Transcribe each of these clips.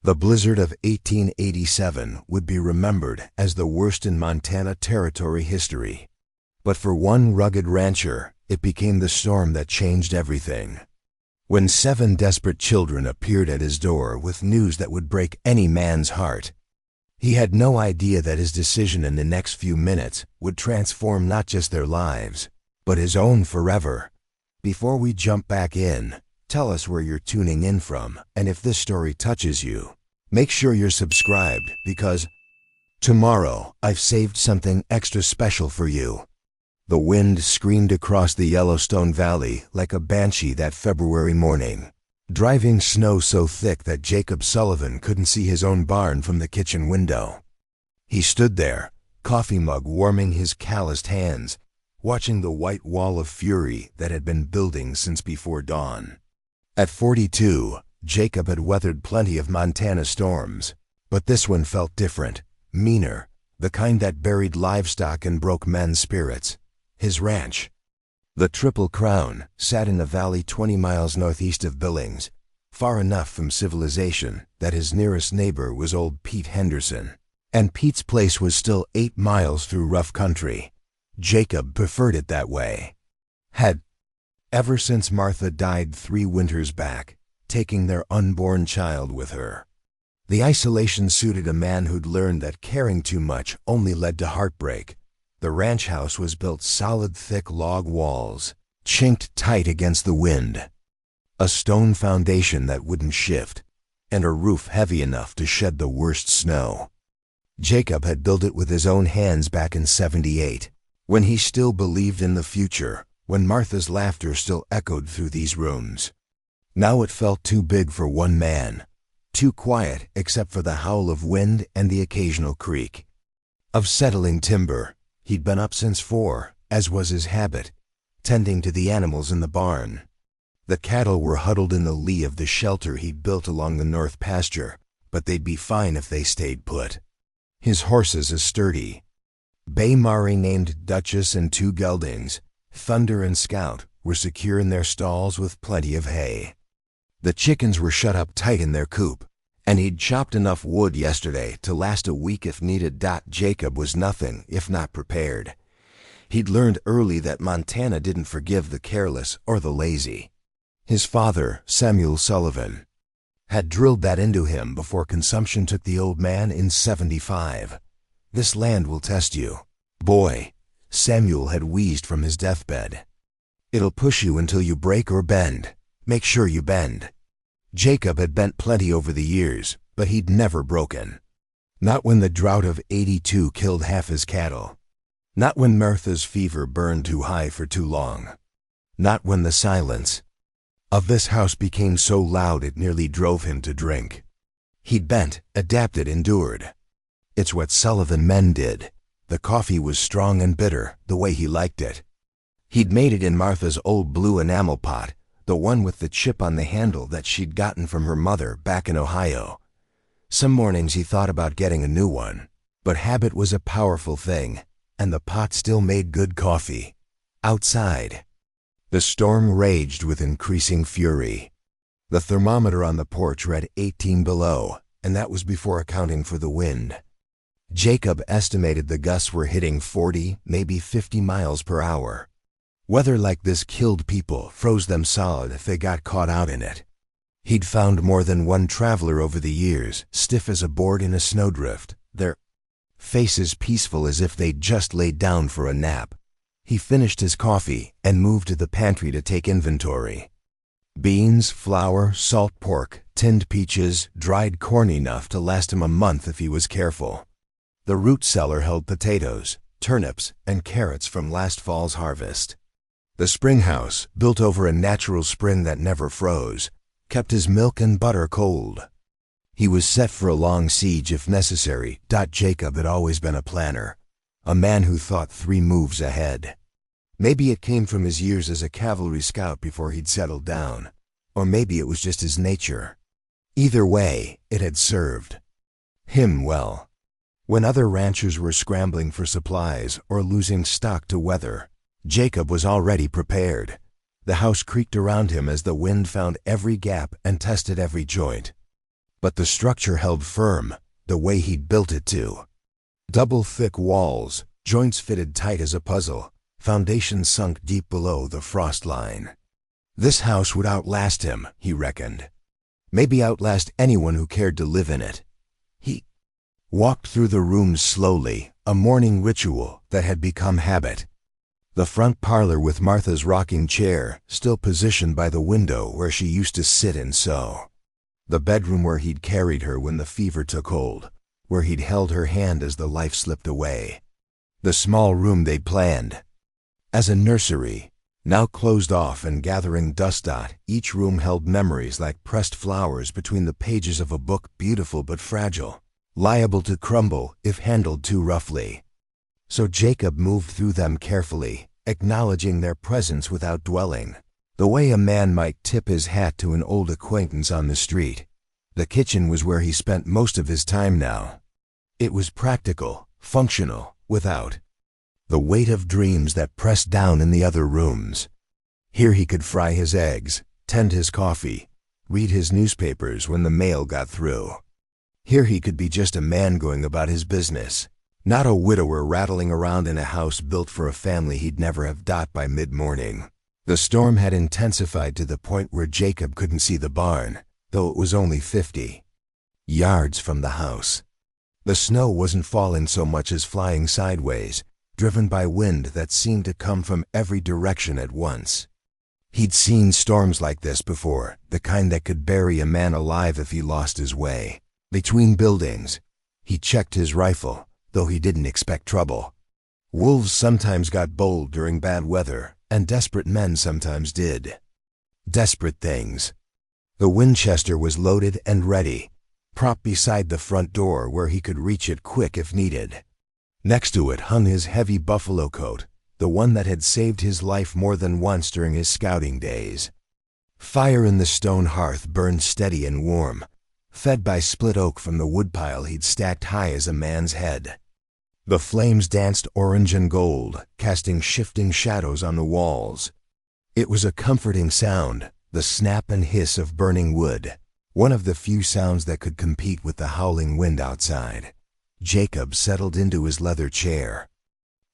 The blizzard of 1887 would be remembered as the worst in Montana Territory history. But for one rugged rancher, it became the storm that changed everything. When 7 desperate children appeared at his door with news that would break any man's heart, he had no idea that his decision in the next few minutes would transform not just their lives, but his own forever. Before we jump back in, tell us where you're tuning in from, and if this story touches you, make sure you're subscribed because tomorrow I've saved something extra special for you. The wind screamed across the Yellowstone Valley like a banshee that February morning, driving snow so thick that Jacob Sullivan couldn't see his own barn from the kitchen window. He stood there, coffee mug warming his calloused hands, watching the white wall of fury that had been building since before dawn. At 42, Jacob had weathered plenty of Montana storms, but this one felt different, meaner, the kind that buried livestock and broke men's spirits. His ranch, the Triple Crown, sat in a valley 20 miles northeast of Billings, far enough from civilization that his nearest neighbor was old Pete Henderson, and Pete's place was still 8 miles through rough country. Jacob preferred it that way. Had ever since Martha died 3 winters back, taking their unborn child with her. The isolation suited a man who'd learned that caring too much only led to heartbreak. The ranch house was built solid thick log walls, chinked tight against the wind, a stone foundation that wouldn't shift, and a roof heavy enough to shed the worst snow. Jacob had built it with his own hands back in '78, when he still believed in the future, when Martha's laughter still echoed through these rooms. Now it felt too big for one man, too quiet except for the howl of wind and the occasional creak of settling timber. He'd been up since 4, as was his habit, tending to the animals in the barn. The cattle were huddled in the lee of the shelter he'd built along the north pasture, but they'd be fine if they stayed put. His horses, a sturdy bay mare named Duchess and 2 geldings, Thunder and Scout, were secure in their stalls with plenty of hay. The chickens were shut up tight in their coop, and he'd chopped enough wood yesterday to last a week if needed. Jacob was nothing if not prepared. He'd learned early that Montana didn't forgive the careless or the lazy. His father, Samuel Sullivan, had drilled that into him before consumption took the old man in '75. "This land will test you, boy," Samuel had wheezed from his deathbed. "It'll push you until you break or bend. Make sure you bend." Jacob had bent plenty over the years, but he'd never broken. Not when the drought of '82 killed half his cattle. Not when Martha's fever burned too high for too long. Not when the silence of this house became so loud it nearly drove him to drink. He'd bent, adapted, endured. It's what Sullivan men did. The coffee was strong and bitter, the way he liked it. He'd made it in Martha's old blue enamel pot, the one with the chip on the handle that she'd gotten from her mother back in Ohio. Some mornings he thought about getting a new one, but habit was a powerful thing, and the pot still made good coffee. Outside, the storm raged with increasing fury. The thermometer on the porch read 18 below, and that was before accounting for the wind. Jacob estimated the gusts were hitting 40, maybe 50 miles per hour. Weather like this killed people, froze them solid if they got caught out in it. He'd found more than one traveler over the years, stiff as a board in a snowdrift, their faces peaceful as if they'd just laid down for a nap. He finished his coffee and moved to the pantry to take inventory. Beans, flour, salt pork, tinned peaches, dried corn enough to last him a month if he was careful. The root cellar held potatoes, turnips, and carrots from last fall's harvest. The spring house, built over a natural spring that never froze, kept his milk and butter cold. He was set for a long siege if necessary. Jacob had always been a planner, a man who thought 3 moves ahead. Maybe it came from his years as a cavalry scout before he'd settled down, or maybe it was just his nature. Either way, it had served him well. When other ranchers were scrambling for supplies or losing stock to weather, Jacob was already prepared. The house creaked around him as the wind found every gap and tested every joint. But the structure held firm, the way he'd built it to. Double thick walls, joints fitted tight as a puzzle, foundations sunk deep below the frost line. This house would outlast him, he reckoned. Maybe outlast anyone who cared to live in it. He walked through the rooms slowly, a morning ritual that had become habit. The front parlor with Martha's rocking chair, still positioned by the window where she used to sit and sew. The bedroom where he'd carried her when the fever took hold, where he'd held her hand as the life slipped away. The small room they'd planned as a nursery, now closed off and gathering dust. Each room held memories like pressed flowers between the pages of a book, beautiful but fragile, liable to crumble if handled too roughly. So Jacob moved through them carefully, acknowledging their presence without dwelling, the way a man might tip his hat to an old acquaintance on the street. The kitchen was where he spent most of his time now. It was practical, functional, without the weight of dreams that pressed down in the other rooms. Here he could fry his eggs, tend his coffee, read his newspapers when the mail got through. Here he could be just a man going about his business, not a widower rattling around in a house built for a family he'd never have by mid-morning. The storm had intensified to the point where Jacob couldn't see the barn, though it was only 50 yards from the house. The snow wasn't falling so much as flying sideways, driven by wind that seemed to come from every direction at once. He'd seen storms like this before, the kind that could bury a man alive if he lost his way. Between buildings, he checked his rifle, though he didn't expect trouble. Wolves sometimes got bold during bad weather, and desperate men sometimes did desperate things. The Winchester was loaded and ready, propped beside the front door where he could reach it quick if needed. Next to it hung his heavy buffalo coat, the one that had saved his life more than once during his scouting days. Fire in the stone hearth burned steady and warm, fed by split oak from the woodpile he'd stacked high as a man's head. The flames danced orange and gold, casting shifting shadows on the walls. It was a comforting sound, the snap and hiss of burning wood, one of the few sounds that could compete with the howling wind outside. Jacob settled into his leather chair.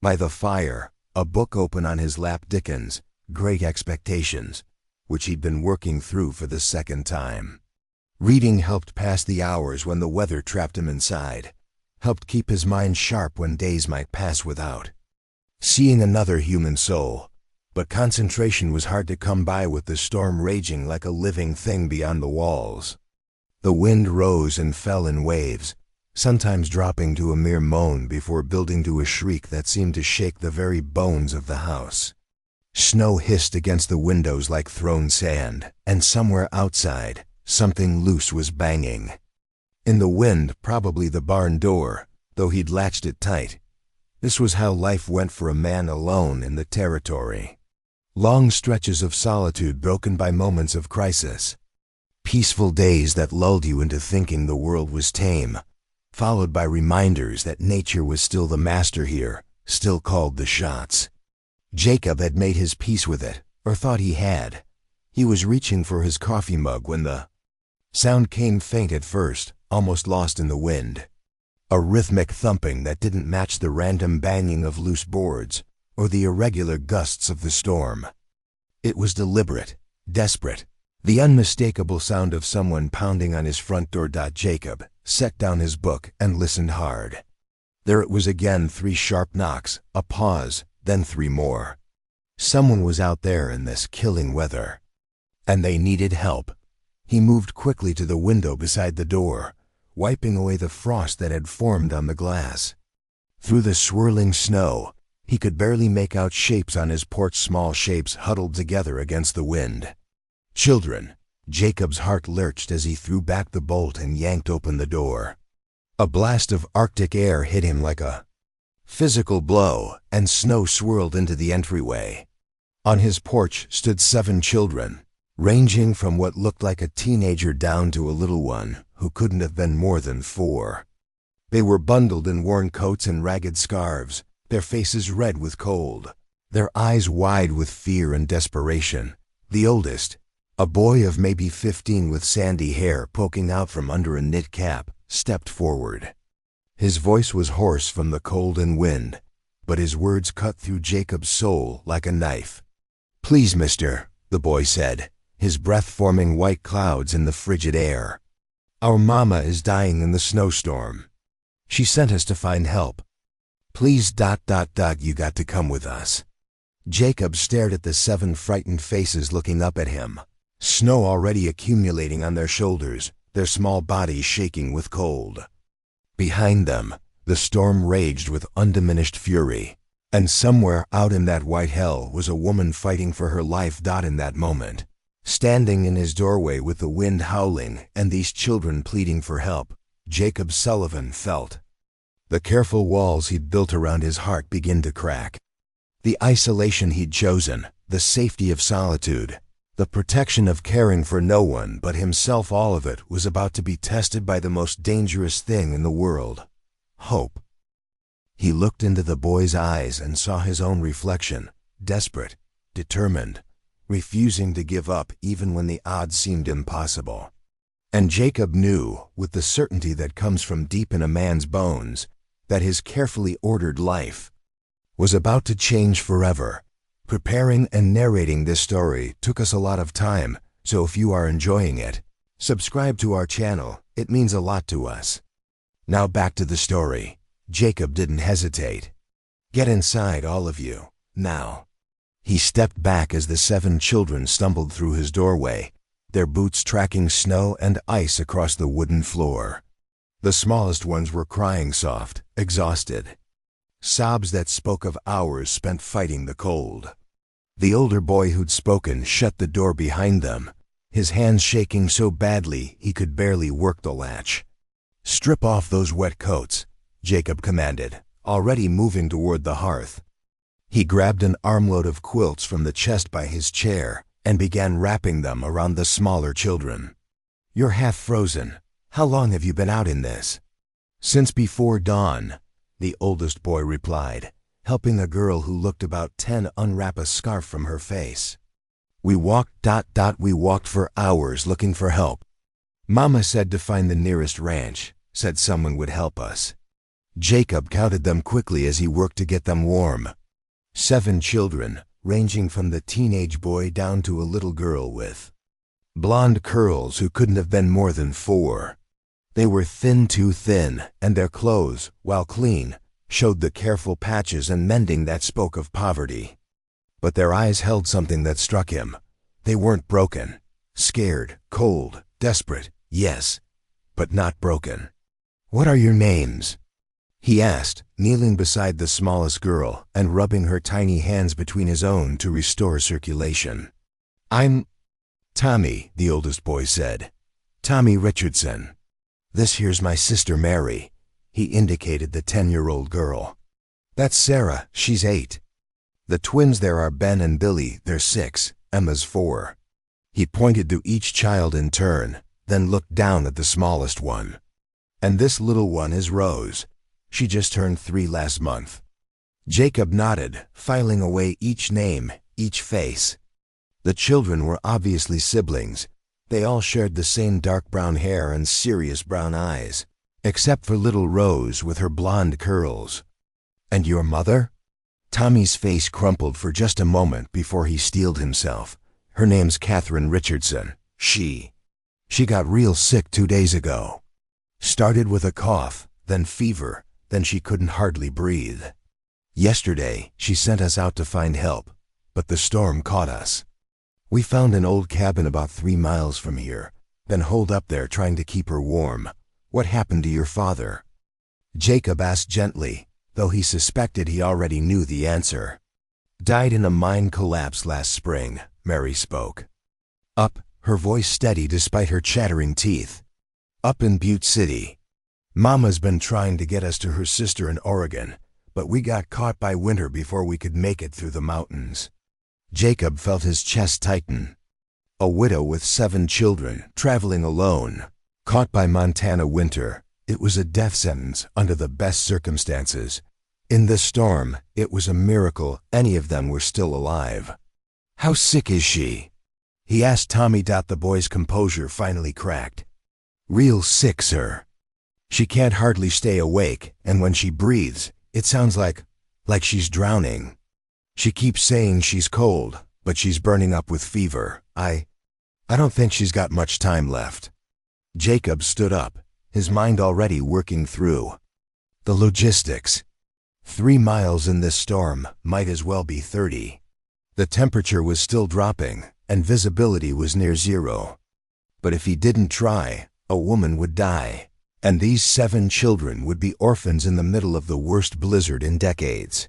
By the fire, a book open on his lap, Dickens' Great Expectations, which he'd been working through for the second time. Reading helped pass the hours when the weather trapped him inside, helped keep his mind sharp when days might pass without seeing another human soul. But concentration was hard to come by with the storm raging like a living thing beyond the walls. The wind rose and fell in waves, sometimes dropping to a mere moan before building to a shriek that seemed to shake the very bones of the house. Snow hissed against the windows like thrown sand, and somewhere outside, something loose was banging. In the wind, probably the barn door, though he'd latched it tight. This was how life went for a man alone in the Territory. Long stretches of solitude broken by moments of crisis. Peaceful days that lulled you into thinking the world was tame, followed by reminders that nature was still the master here, still called the shots. Jacob had made his peace with it, or thought he had. He was reaching for his coffee mug when the sound came, faint at first, almost lost in the wind. A rhythmic thumping that didn't match the random banging of loose boards or the irregular gusts of the storm. It was deliberate, desperate, the unmistakable sound of someone pounding on his front door. Jacob set down his book and listened hard. There it was again, 3 sharp knocks, a pause, then 3 more. Someone was out there in this killing weather, and they needed help. He moved quickly to the window beside the door, wiping away the frost that had formed on the glass. Through the swirling snow, he could barely make out shapes on his porch, small shapes huddled together against the wind. Children. Jacob's heart lurched as he threw back the bolt and yanked open the door. A blast of Arctic air hit him like a physical blow, and snow swirled into the entryway. On his porch stood 7 children, ranging from what looked like a teenager down to a little one who couldn't have been more than 4. They were bundled in worn coats and ragged scarves, their faces red with cold, their eyes wide with fear and desperation. The oldest, A boy of maybe 15 with sandy hair poking out from under a knit cap stepped forward. His voice was hoarse from the cold and wind, but his words cut through Jacob's soul like a knife. "Please, mister," the boy said, his breath forming white clouds in the frigid air. "Our mama is dying in the snowstorm. She sent us to find help. Please, you got to come with us." Jacob stared at the 7 frightened faces looking up at him, snow already accumulating on their shoulders, their small bodies shaking with cold. Behind them, the storm raged with undiminished fury, and somewhere out in that white hell was a woman fighting for her life. In that moment, standing in his doorway with the wind howling and these children pleading for help, Jacob Sullivan felt the careful walls he'd built around his heart begin to crack. The isolation he'd chosen, the safety of solitude, the protection of caring for no one but himself, all of it was about to be tested by the most dangerous thing in the world: hope. He looked into the boy's eyes and saw his own reflection, desperate, determined, refusing to give up even when the odds seemed impossible. And Jacob knew, with the certainty that comes from deep in a man's bones, that his carefully ordered life was about to change forever. Preparing and narrating this story took us a lot of time, so if you are enjoying it, subscribe to our channel. It means a lot to us. Now back to the story. Jacob didn't hesitate. "Get inside, all of you, now." He stepped back as the 7 children stumbled through his doorway, their boots tracking snow and ice across the wooden floor. The smallest ones were crying soft, exhausted, sobs that spoke of hours spent fighting the cold. The older boy who'd spoken shut the door behind them, his hands shaking so badly he could barely work the latch. "Strip off those wet coats," Jacob commanded, already moving toward the hearth. He grabbed an armload of quilts from the chest by his chair and began wrapping them around the smaller children. "You're half frozen. How long have you been out in this?" "Since before dawn," the oldest boy replied, helping a girl who looked about 10 unwrap a scarf from her face. We walked for hours looking for help. Mama said to find the nearest ranch, said someone would help us." Jacob counted them quickly as he worked to get them warm. 7 children, ranging from the teenage boy down to a little girl with blonde curls who couldn't have been more than 4. They were thin, too thin, and their clothes, while clean, showed the careful patches and mending that spoke of poverty. But their eyes held something that struck him. They weren't broken. Scared, cold, desperate, yes, but not broken. "What are your names?" he asked, kneeling beside the smallest girl and rubbing her tiny hands between his own to restore circulation. "I'm Tommy," the oldest boy said. "Tommy Richardson. This here's my sister Mary." He indicated the 10-year-old girl. "That's Sarah, she's 8. The twins there are Ben and Billy, they're 6, Emma's 4. He pointed to each child in turn, then looked down at the smallest one. "And this little one is Rose. She just turned 3 last month." Jacob nodded, filing away each name, each face. The children were obviously siblings. They all shared the same dark brown hair and serious brown eyes, except for little Rose with her blonde curls. "And your mother?" Tommy's face crumpled for just a moment before he steeled himself. "Her name's Catherine Richardson. She got real sick 2 days ago. Started with a cough, then fever, then she couldn't hardly breathe. Yesterday, she sent us out to find help, but the storm caught us. We found an old cabin about 3 miles from here, then holed up there trying to keep her warm. What happened to your father?" Jacob asked gently, though he suspected he already knew the answer. "Died in a mine collapse last spring," Mary spoke. "Up," her voice steady despite her chattering teeth. "Up in Butte City. Mama's been trying to get us to her sister in Oregon, but we got caught by winter before we could make it through the mountains." Jacob felt his chest tighten. A widow with 7 children, traveling alone, caught by Montana winter. It was a death sentence under the best circumstances. In this storm, it was a miracle any of them were still alive. "How sick is she?" he asked Tommy. The boy's composure finally cracked. "Real sick, sir. She can't hardly stay awake, and when she breathes, it sounds like she's drowning. She keeps saying she's cold, but she's burning up with fever. I don't think she's got much time left." Jacob stood up, his mind already working through the logistics. 3 miles in this storm might as well be 30. The temperature was still dropping, and visibility was near zero. But if he didn't try, a woman would die, and these 7 children would be orphans in the middle of the worst blizzard in decades.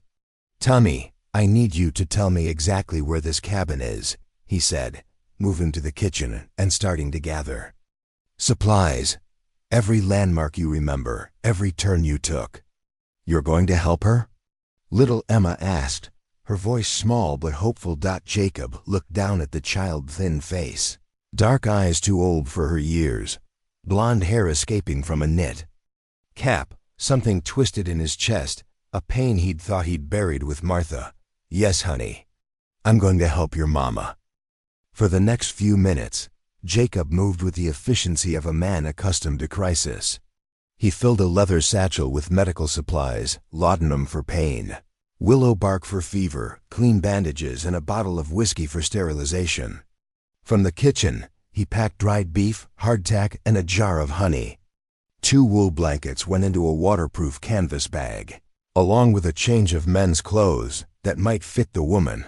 "Tommy, I need you to tell me exactly where this cabin is," he said, moving to the kitchen and starting to gather supplies. "Every landmark you remember, every turn you took." "You're going to help her?" little Emma asked, her voice small but hopeful. Jacob looked down at the child-thin face. Dark eyes too old for her years, blonde hair escaping from a knit cap, something twisted in his chest, a pain he'd thought he'd buried with Martha. "Yes, honey. I'm going to help your mama." For the next few minutes, Jacob moved with the efficiency of a man accustomed to crisis. He filled a leather satchel with medical supplies, laudanum for pain, willow bark for fever, clean bandages, and a bottle of whiskey for sterilization. From the kitchen, he packed dried beef, hardtack, and a jar of honey. 2 wool blankets went into a waterproof canvas bag, along with a change of men's clothes that might fit the woman.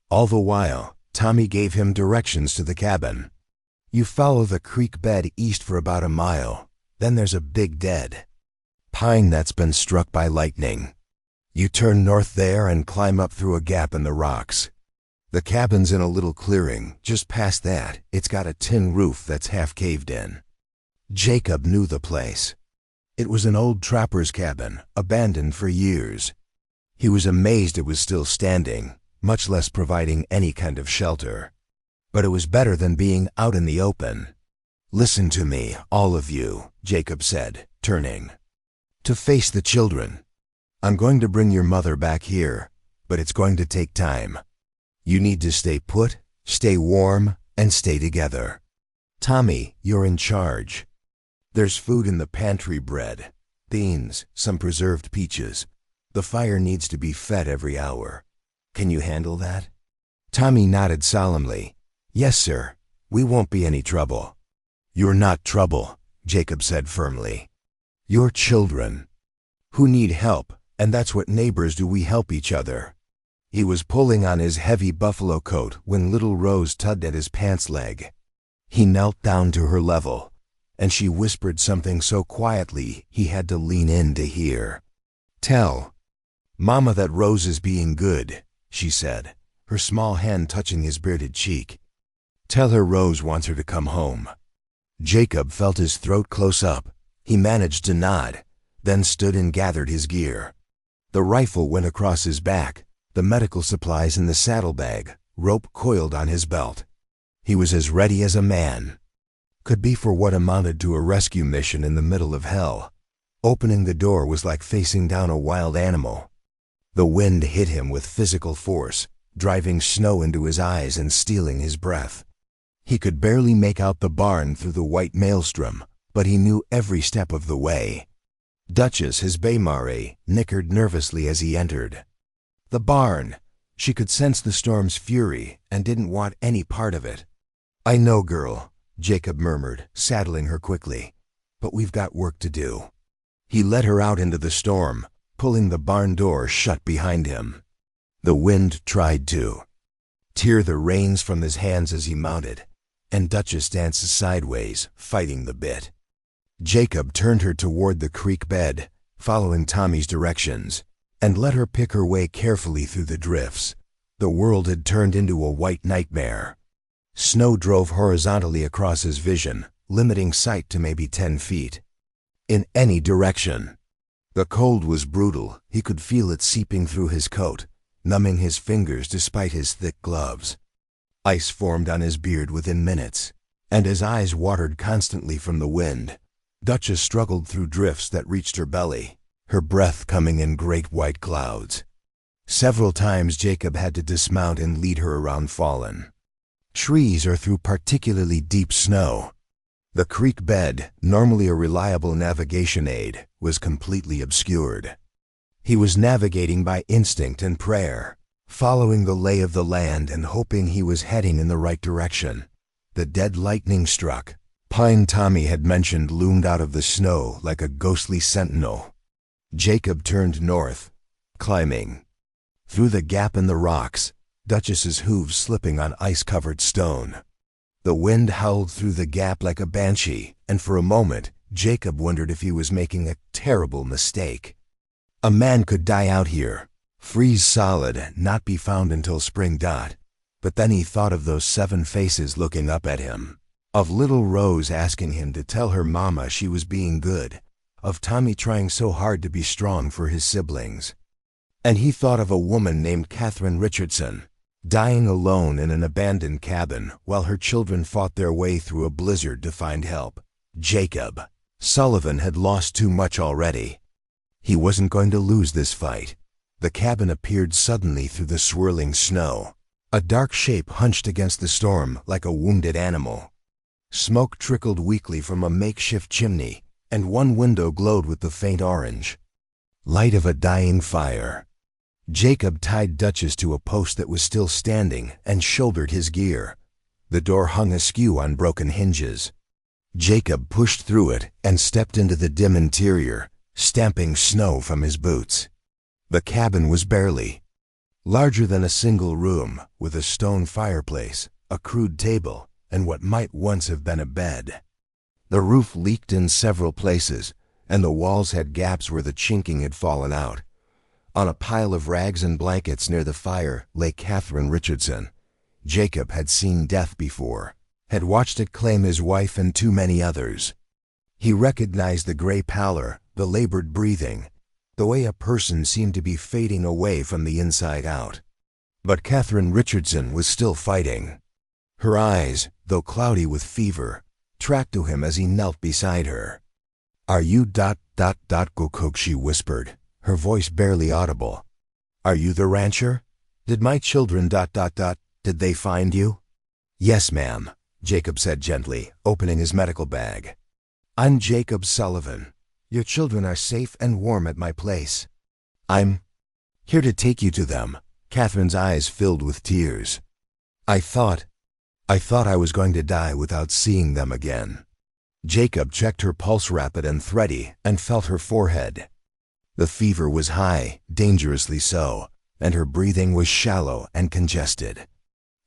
All the while, Tommy gave him directions to the cabin. "You follow the creek bed east for about a mile. Then there's a big dead pine that's been struck by lightning. You turn north there and climb up through a gap in the rocks. The cabin's in a little clearing. Just past that, it's got a tin roof that's half caved in." Jacob knew the place. It was an old trapper's cabin, abandoned for years. He was amazed it was still standing, much less providing any kind of shelter. But it was better than being out in the open. "Listen to me, all of you," Jacob said, turning to face the children. "I'm going to bring your mother back here, but it's going to take time. You need to stay put, stay warm, and stay together. Tommy, you're in charge. There's food in the pantry: bread, beans, some preserved peaches. The fire needs to be fed every hour. Can you handle that?" Tommy nodded solemnly. "Yes, sir. We won't be any trouble." "You're not trouble," Jacob said firmly. "You're children who need help, and that's what neighbors do. We help each other." He was pulling on his heavy buffalo coat when little Rose tugged at his pants leg. He knelt down to her level, and she whispered something so quietly he had to lean in to hear. "Tell Mama that Rose is being good," she said, her small hand touching his bearded cheek. "Tell her Rose wants her to come home." Jacob felt his throat close up. He managed to nod, then stood and gathered his gear. The rifle went across his back, the medical supplies in the saddlebag, rope coiled on his belt. He was as ready as a man could be for what amounted to a rescue mission in the middle of hell. Opening the door was like facing down a wild animal. The wind hit him with physical force, driving snow into his eyes and stealing his breath. He could barely make out the barn through the white maelstrom, but he knew every step of the way. Duchess, his Baymare, nickered nervously as he entered the barn. She could sense the storm's fury and didn't want any part of it. "I know, girl," Jacob murmured, saddling her quickly, "but we've got work to do." He led her out into the storm, pulling the barn door shut behind him. The wind tried to tear the reins from his hands as he mounted, and Duchess danced sideways, fighting the bit. Jacob turned her toward the creek bed, following Tommy's directions, and let her pick her way carefully through the drifts. The world had turned into a white nightmare. Snow drove horizontally across his vision, limiting sight to maybe 10 feet. In any direction. The cold was brutal. He could feel it seeping through his coat, numbing his fingers despite his thick gloves. Ice formed on his beard within minutes, and his eyes watered constantly from the wind. Duchess struggled through drifts that reached her belly, her breath coming in great white clouds. Several times Jacob had to dismount and lead her around Fallen. trees or through particularly deep snow. The creek bed, normally a reliable navigation aid, was completely obscured. He was navigating by instinct and prayer, following the lay of the land and hoping he was heading in the right direction. The dead lightning struck pine Tommy had mentioned loomed out of the snow like a ghostly sentinel. Jacob turned north, climbing. Through the gap in the rocks, Duchess's hooves slipping on ice-covered stone. The wind howled through the gap like a banshee, and for a moment, Jacob wondered if he was making a terrible mistake. A man could die out here, freeze solid, not be found until spring. But then he thought of those 7 faces looking up at him, of little Rose asking him to tell her mama she was being good, of Tommy trying so hard to be strong for his siblings. And he thought of a woman named Catherine Richardson, dying alone in an abandoned cabin while her children fought their way through a blizzard to find help. Jacob Sullivan had lost too much already. He wasn't going to lose this fight. The cabin appeared suddenly through the swirling snow. A dark shape hunched against the storm like a wounded animal. Smoke trickled weakly from a makeshift chimney, and one window glowed with the faint orange light of a dying fire. Jacob tied Duchess to a post that was still standing and shouldered his gear. The door hung askew on broken hinges. Jacob pushed through it and stepped into the dim interior, stamping snow from his boots. The cabin was barely larger than a single room, with a stone fireplace, a crude table, and what might once have been a bed. The roof leaked in several places, and the walls had gaps where the chinking had fallen out. On a pile of rags and blankets near the fire lay Catherine Richardson. Jacob had seen death before, had watched it claim his wife and too many others. He recognized the gray pallor, the labored breathing, the way a person seemed to be fading away from the inside out. But Catherine Richardson was still fighting. Her eyes, though cloudy with fever, tracked to him as he knelt beside her. "Are you ... Gokok," she whispered, her voice barely audible. "Are you the rancher? Did my children ... Did they find you?" "Yes, ma'am," Jacob said gently, opening his medical bag. "I'm Jacob Sullivan. Your children are safe and warm at my place. I'm here to take you to them." Catherine's eyes filled with tears. I thought I was going to die without seeing them again." Jacob checked her pulse rapid and thready and felt her forehead. The fever was high, dangerously so, and her breathing was shallow and congested.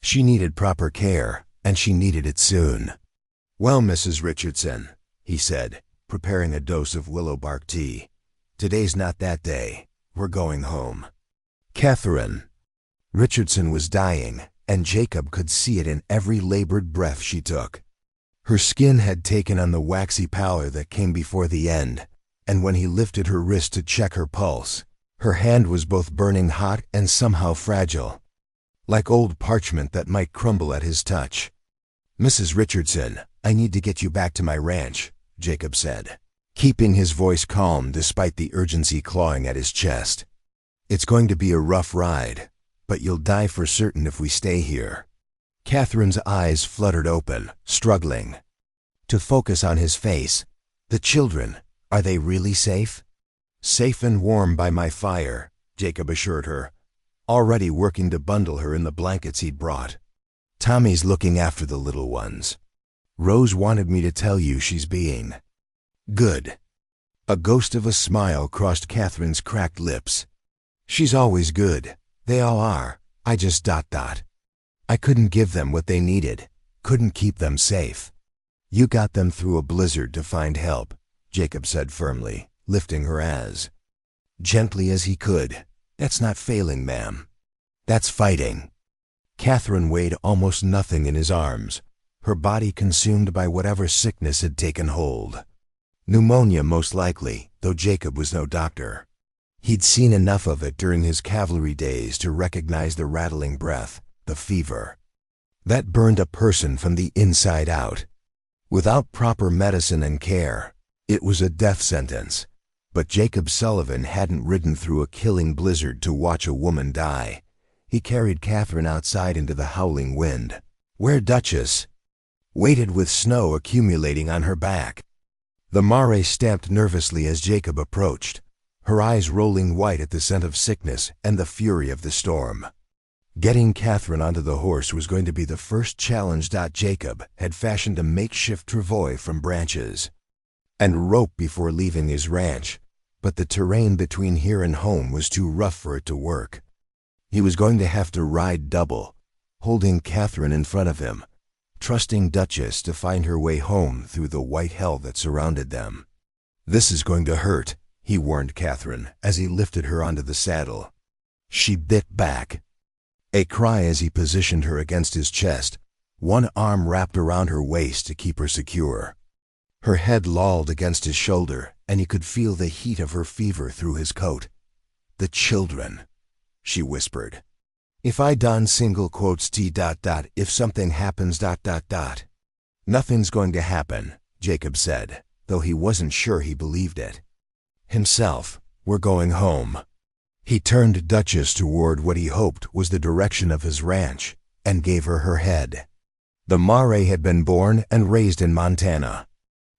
She needed proper care, and she needed it soon. "Well, Mrs. Richardson," he said, preparing a dose of willow bark tea. "Today's not that day. We're going home." Catherine Richardson was dying, and Jacob could see it in every labored breath she took. Her skin had taken on the waxy pallor that came before the end, and when he lifted her wrist to check her pulse, her hand was both burning hot and somehow fragile, like old parchment that might crumble at his touch. "Mrs. Richardson, I need to get you back to my ranch," Jacob said, keeping his voice calm despite the urgency clawing at his chest. "It's going to be a rough ride, but you'll die for certain if we stay here." Catherine's eyes fluttered open, struggling to focus on his face. "The children, are they really safe?" "Safe and warm by my fire," Jacob assured her, already working to bundle her in the blankets he'd brought. "Tommy's looking after the little ones. Rose wanted me to tell you she's being good." A ghost of a smile crossed Catherine's cracked lips. "She's always good. They all are. I just ... I couldn't give them what they needed, couldn't keep them safe." "You got them through a blizzard to find help," Jacob said firmly, lifting her as gently as he could. "That's not failing, ma'am. That's fighting." Catherine weighed almost nothing in his arms, her body consumed by whatever sickness had taken hold. Pneumonia most likely, though Jacob was no doctor. He'd seen enough of it during his cavalry days to recognize the rattling breath, the fever. That burned a person from the inside out. Without proper medicine and care, it was a death sentence. But Jacob Sullivan hadn't ridden through a killing blizzard to watch a woman die. He carried Catherine outside into the howling wind, where Duchess waited with snow accumulating on her back. The mare stamped nervously as Jacob approached, her eyes rolling white at the scent of sickness and the fury of the storm. Getting Catherine onto the horse was going to be the first challenge. Jacob had fashioned a makeshift travois from branches and rope before leaving his ranch, but the terrain between here and home was too rough for it to work. He was going to have to ride double, holding Catherine in front of him, trusting Duchess to find her way home through the white hell that surrounded them. "This is going to hurt," he warned Catherine as he lifted her onto the saddle. She bit back, a cry as he positioned her against his chest, one arm wrapped around her waist to keep her secure. Her head lolled against his shoulder, and he could feel the heat of her fever through his coat. "The children," she whispered. "If I don single quotes T. if something happens ... Nothing's going to happen," Jacob said, though he wasn't sure he believed it. Himself, "We're going home." He turned Duchess toward what he hoped was the direction of his ranch and gave her her head. The mare had been born and raised in Montana.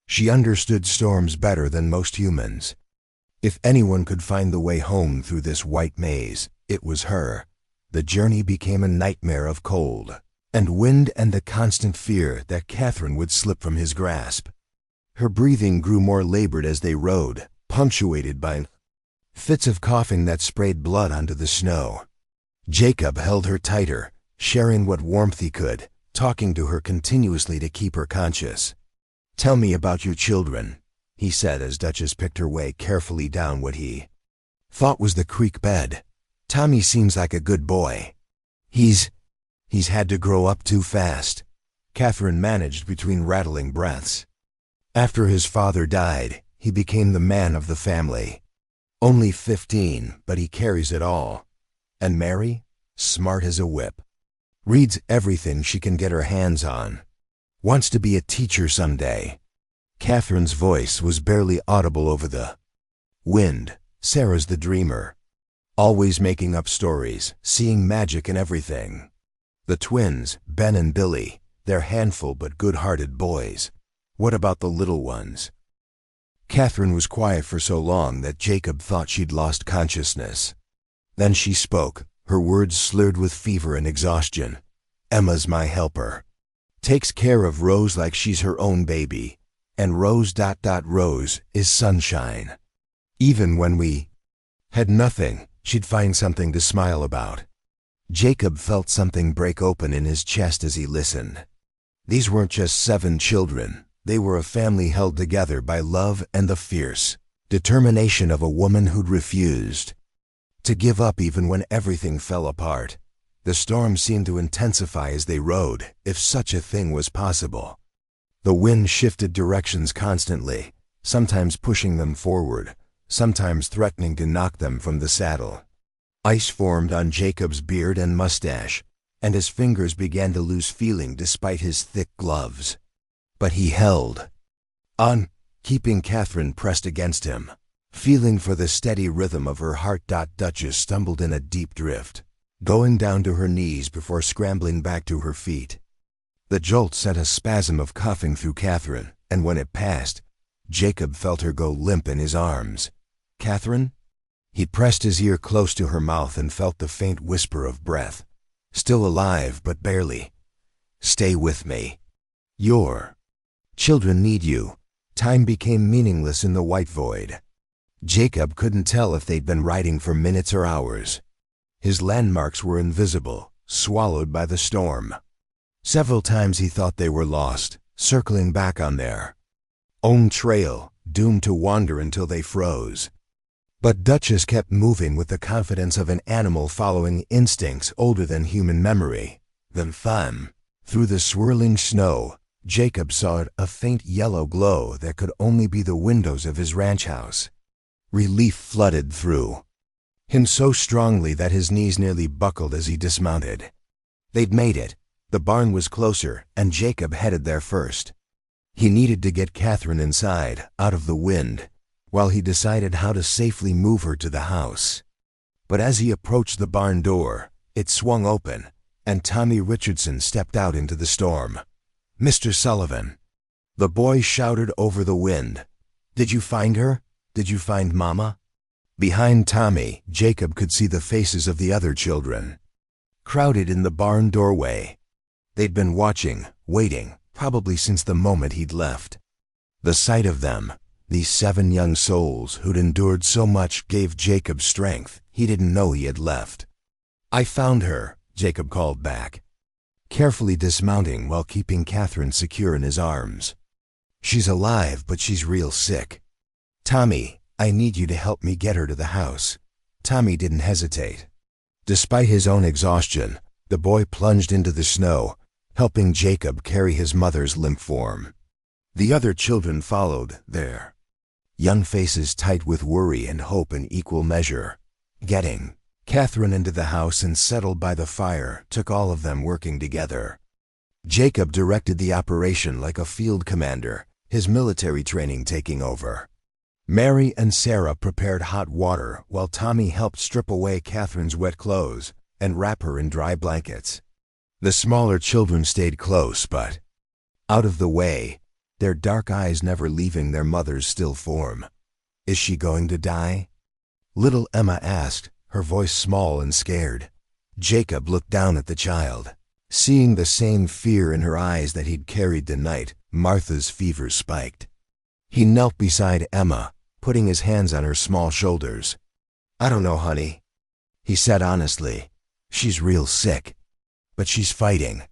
She understood storms better than most humans. If anyone could find the way home through this white maze, it was her. The journey became a nightmare of cold and wind and the constant fear that Catherine would slip from his grasp. Her breathing grew more labored as they rode, punctuated by fits of coughing that sprayed blood onto the snow. Jacob held her tighter, sharing what warmth he could, talking to her continuously to keep her conscious. "Tell me about your children," he said as Duchess picked her way carefully down what he thought was the creek bed. "Tommy seems like a good boy. He's had to grow up too fast," Catherine managed between rattling breaths. "After his father died, he became the man of the family. Only 15, but he carries it all. And Mary? Smart as a whip. Reads everything she can get her hands on. Wants to be a teacher someday." Catherine's voice was barely audible over the wind. "Sarah's the dreamer. Always making up stories, seeing magic in everything. The twins, Ben and Billy, they're handful but good-hearted boys. What about the little ones?" Catherine was quiet for so long that Jacob thought she'd lost consciousness. Then she spoke, her words slurred with fever and exhaustion. "Emma's my helper. Takes care of Rose like she's her own baby. And Rose ... Rose is sunshine. Even when we had nothing, she'd find something to smile about." Jacob felt something break open in his chest as he listened. These weren't just 7 children. They were a family held together by love and the fierce determination of a woman who'd refused to give up even when everything fell apart. The storm seemed to intensify as they rode, if such a thing was possible. The wind shifted directions constantly, sometimes pushing them forward, sometimes threatening to knock them from the saddle. Ice formed on Jacob's beard and mustache, and his fingers began to lose feeling despite his thick gloves. But he held on, keeping Catherine pressed against him, feeling for the steady rhythm of her heart. Duchess stumbled in a deep drift, going down to her knees before scrambling back to her feet. The jolt sent a spasm of coughing through Catherine, and when it passed, Jacob felt her go limp in his arms. "Catherine?" He pressed his ear close to her mouth and felt the faint whisper of breath. "Still alive, but barely. Stay with me. Your children need you." Time became meaningless in the white void. Jacob couldn't tell if they'd been riding for minutes or hours. His landmarks were invisible, swallowed by the storm. Several times he thought they were lost, circling back on their own trail, doomed to wander until they froze. But Duchess kept moving with the confidence of an animal following instincts older than human memory. Then through the swirling snow, Jacob saw a faint yellow glow that could only be the windows of his ranch house. Relief flooded through him so strongly that his knees nearly buckled as he dismounted. They'd made it. The barn was closer, and Jacob headed there first. He needed to get Catherine inside, out of the wind, while he decided how to safely move her to the house. But as he approached the barn door, it swung open, and Tommy Richardson stepped out into the storm. "Mr. Sullivan," the boy shouted over the wind. "Did you find her? Did you find Mama?" Behind Tommy, Jacob could see the faces of the other children, crowded in the barn doorway. They'd been watching, waiting, probably since the moment he'd left. The sight of them, these 7 young souls who'd endured so much, gave Jacob strength he didn't know he had left. "I found her," Jacob called back, carefully dismounting while keeping Catherine secure in his arms. "She's alive, but she's real sick. Tommy, I need you to help me get her to the house." Tommy didn't hesitate. Despite his own exhaustion, the boy plunged into the snow, helping Jacob carry his mother's limp form. The other children followed, their young faces tight with worry and hope in equal measure. Getting Catherine into the house and settled by the fire took all of them working together. Jacob directed the operation like a field commander, his military training taking over. Mary and Sarah prepared hot water while Tommy helped strip away Catherine's wet clothes and wrap her in dry blankets. The smaller children stayed close, but out of the way, their dark eyes never leaving their mother's still form. "Is she going to die?" little Emma asked, her voice small and scared. Jacob looked down at the child. Seeing the same fear in her eyes that he'd carried the night Martha's fever spiked. He knelt beside Emma, putting his hands on her small shoulders. "I don't know, honey," he said honestly. "She's real sick, but she's fighting,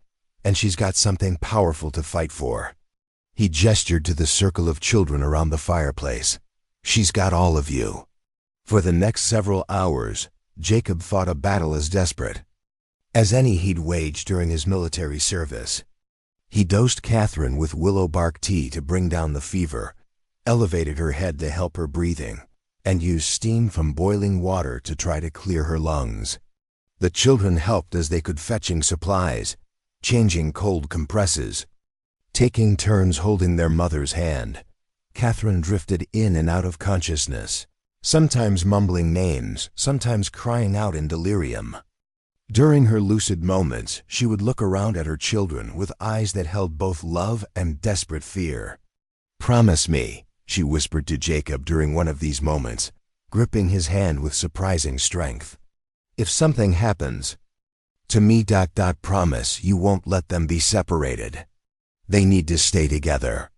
and she's got something powerful to fight for." He gestured to the circle of children around the fireplace. "She's got all of you." For the next several hours, Jacob fought a battle as desperate as any he'd waged during his military service. He dosed Catherine with willow bark tea to bring down the fever, elevated her head to help her breathing, and used steam from boiling water to try to clear her lungs. The children helped as they could, fetching supplies, changing cold compresses, taking turns holding their mother's hand. Catherine drifted in and out of consciousness, sometimes mumbling names, sometimes crying out in delirium. During her lucid moments, she would look around at her children with eyes that held both love and desperate fear. "Promise me," she whispered to Jacob during one of these moments, gripping his hand with surprising strength. "If something happens to me, promise you won't let them be separated. They need to stay together."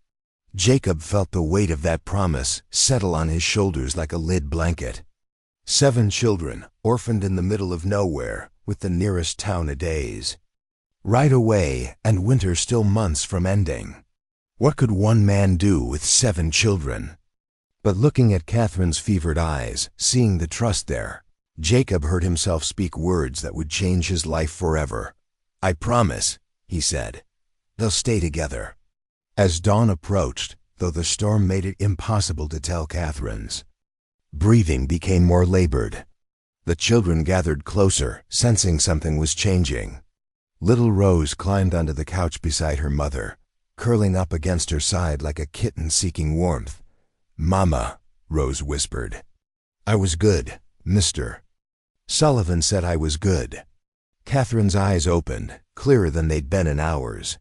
Jacob felt the weight of that promise settle on his shoulders like a lid blanket. 7 children, orphaned in the middle of nowhere, with the nearest town a days ride away, and winter still months from ending. What could one man do with 7 children? But looking at Catherine's fevered eyes, seeing the trust there, Jacob heard himself speak words that would change his life forever. "I promise," he said. "They'll stay together." As dawn approached, though the storm made it impossible to tell Catherine's breathing became more labored. The children gathered closer, sensing something was changing. Little Rose climbed onto the couch beside her mother, curling up against her side like a kitten seeking warmth. "Mama," Rose whispered. "I was good, Mr. Sullivan said I was good." Catherine's eyes opened, clearer than they'd been in hours.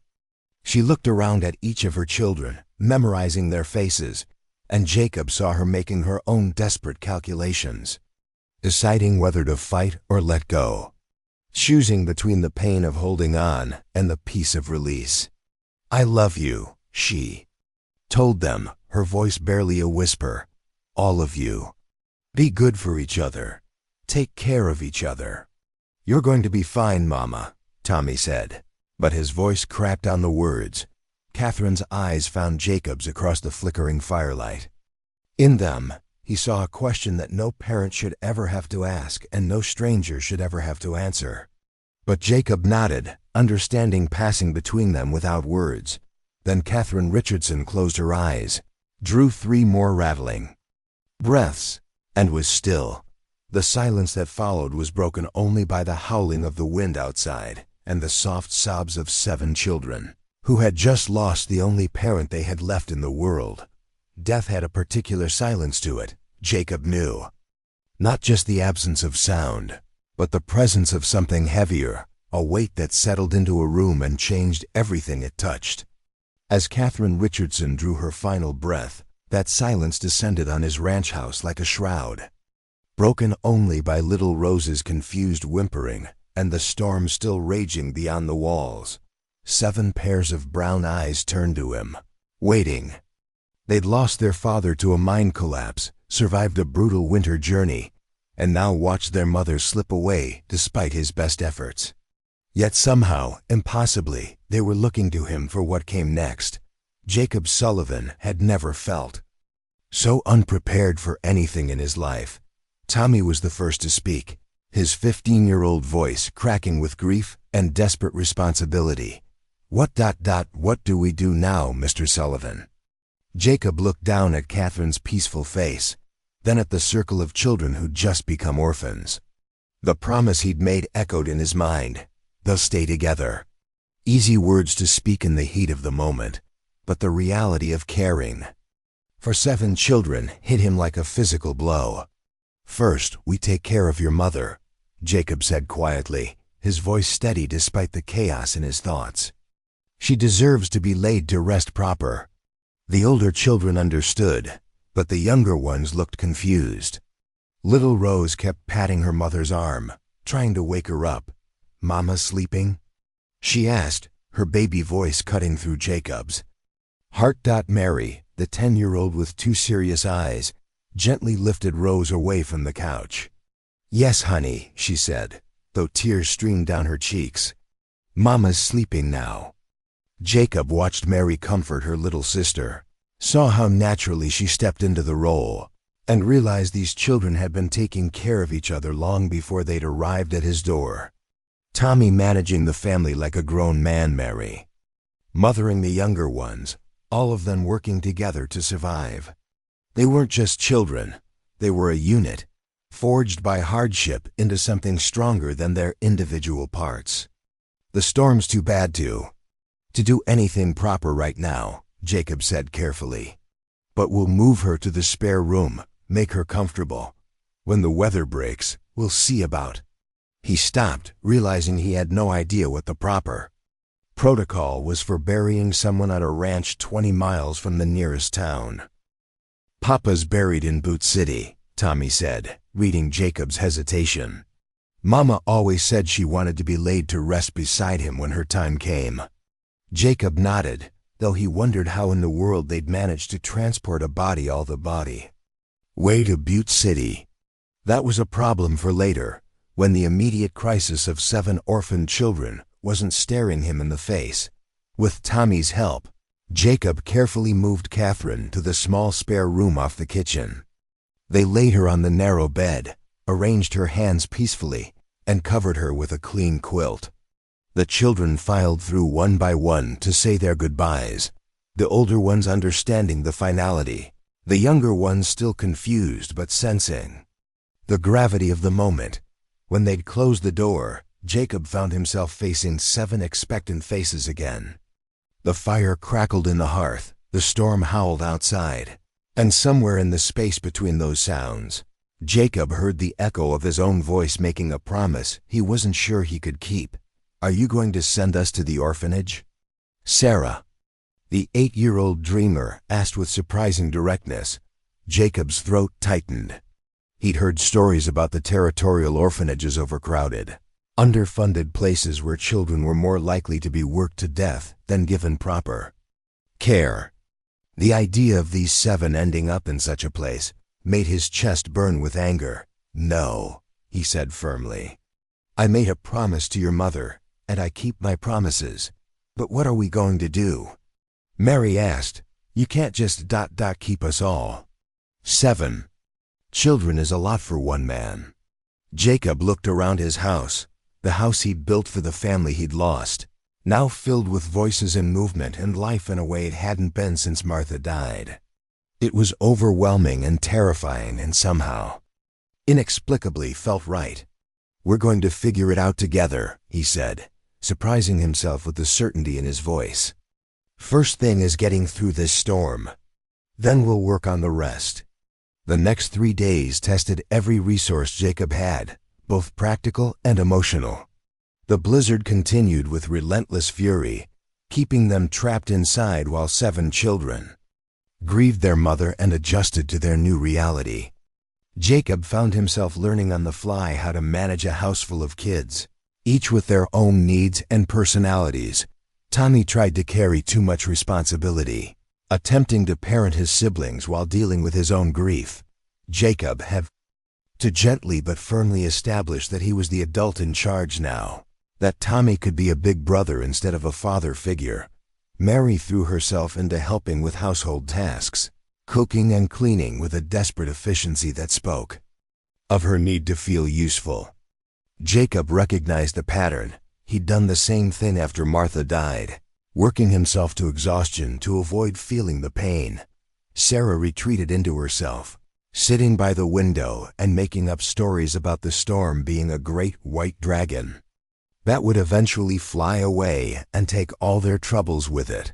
She looked around at each of her children, memorizing their faces, and Jacob saw her making her own desperate calculations, deciding whether to fight or let go, choosing between the pain of holding on and the peace of release. "I love you," she told them, her voice barely a whisper. "All of you. Be good for each other. Take care of each other." "You're going to be fine, Mama," Tommy said, but his voice cracked on the words. Catherine's eyes found Jacob's across the flickering firelight. In them, he saw a question that no parent should ever have to ask and no stranger should ever have to answer. But Jacob nodded, understanding passing between them without words. Then Catherine Richardson closed her eyes, drew 3 more rattling breaths, and was still. The silence that followed was broken only by the howling of the wind outside and the soft sobs of 7 children, who had just lost the only parent they had left in the world. Death had a particular silence to it, Jacob knew. Not just the absence of sound, but the presence of something heavier, a weight that settled into a room and changed everything it touched. As Catherine Richardson drew her final breath, that silence descended on his ranch house like a shroud, broken only by little Rose's confused whimpering and the storm still raging beyond the walls. 7 pairs of brown eyes turned to him, waiting. They'd lost their father to a mine collapse, survived a brutal winter journey, and now watched their mother slip away despite his best efforts. Yet somehow, impossibly, they were looking to him for what came next. Jacob Sullivan had never felt so unprepared for anything in his life. Tommy was the first to speak, his 15-year-old voice cracking with grief and desperate responsibility. What do we do now, Mr. Sullivan?" Jacob looked down at Catherine's peaceful face, then at the circle of children who'd just become orphans. The promise he'd made echoed in his mind. They'll stay together. Easy words to speak in the heat of the moment, but the reality of caring for 7 children hit him like a physical blow. "First, we take care of your mother," Jacob said quietly, his voice steady despite the chaos in his thoughts. "She deserves to be laid to rest proper." The older children understood, but the younger ones looked confused. Little Rose kept patting her mother's arm, trying to wake her up. "Mama sleeping?" she asked, her baby voice cutting through Jacob's. Mary, the 10-year-old with 2 serious eyes, gently lifted Rose away from the couch. "Yes, honey," she said, though tears streamed down her cheeks. "Mama's sleeping now." Jacob watched Mary comfort her little sister, saw how naturally she stepped into the role, and realized these children had been taking care of each other long before they'd arrived at his door. Tommy managing the family like a grown man, Mary mothering the younger ones, all of them working together to survive. They weren't just children, they were a unit, forged by hardship into something stronger than their individual parts. "The storm's too bad to do anything proper right now," Jacob said carefully. "But we'll move her to the spare room, make her comfortable. When the weather breaks, we'll see about." He stopped, realizing he had no idea what the proper protocol was for burying someone at a ranch 20 miles from the nearest town. "Papa's buried in Boot City," Tommy said, reading Jacob's hesitation. "Mama always said she wanted to be laid to rest beside him when her time came." Jacob nodded, though he wondered how in the world they'd managed to transport a body all the way to Butte City. That was a problem for later, when the immediate crisis of 7 orphaned children wasn't staring him in the face. With Tommy's help, Jacob carefully moved Catherine to the small spare room off the kitchen. They laid her on the narrow bed, arranged her hands peacefully, and covered her with a clean quilt. The children filed through one by one to say their goodbyes, the older ones understanding the finality, the younger ones still confused but sensing the gravity of the moment. When they'd closed the door, Jacob found himself facing 7 expectant faces again. The fire crackled in the hearth, the storm howled outside, and somewhere in the space between those sounds, Jacob heard the echo of his own voice making a promise he wasn't sure he could keep. "Are you going to send us to the orphanage?" Sarah, the 8-year-old dreamer, asked with surprising directness. Jacob's throat tightened. He'd heard stories about the Territorial orphanages overcrowded, underfunded places where children were more likely to be worked to death than given proper care. The idea of these 7 ending up in such a place made his chest burn with anger. "No," he said firmly. "I made a promise to your mother, and I keep my promises. But what are we going to do?" Mary asked. "You can't just keep us all. 7 children is a lot for one man." Jacob looked around his house, the house he'd built for the family he'd lost, now filled with voices and movement and life in a way it hadn't been since Martha died. It was overwhelming and terrifying and somehow, inexplicably, felt right. "We're going to figure it out together," he said, surprising himself with the certainty in his voice. "First thing is getting through this storm. Then we'll work on the rest." The next 3 days tested every resource Jacob had, both practical and emotional. The blizzard continued with relentless fury, keeping them trapped inside while 7 children grieved their mother and adjusted to their new reality. Jacob found himself learning on the fly how to manage a house full of kids, each with their own needs and personalities. Tommy tried to carry too much responsibility, attempting to parent his siblings while dealing with his own grief. Jacob had to gently but firmly establish that he was the adult in charge now, that Tommy could be a big brother instead of a father figure. Mary threw herself into helping with household tasks, cooking and cleaning with a desperate efficiency that spoke of her need to feel useful. Jacob recognized the pattern. He'd done the same thing after Martha died, working himself to exhaustion to avoid feeling the pain. Sarah retreated into herself, sitting by the window and making up stories about the storm being a great white dragon that would eventually fly away and take all their troubles with it.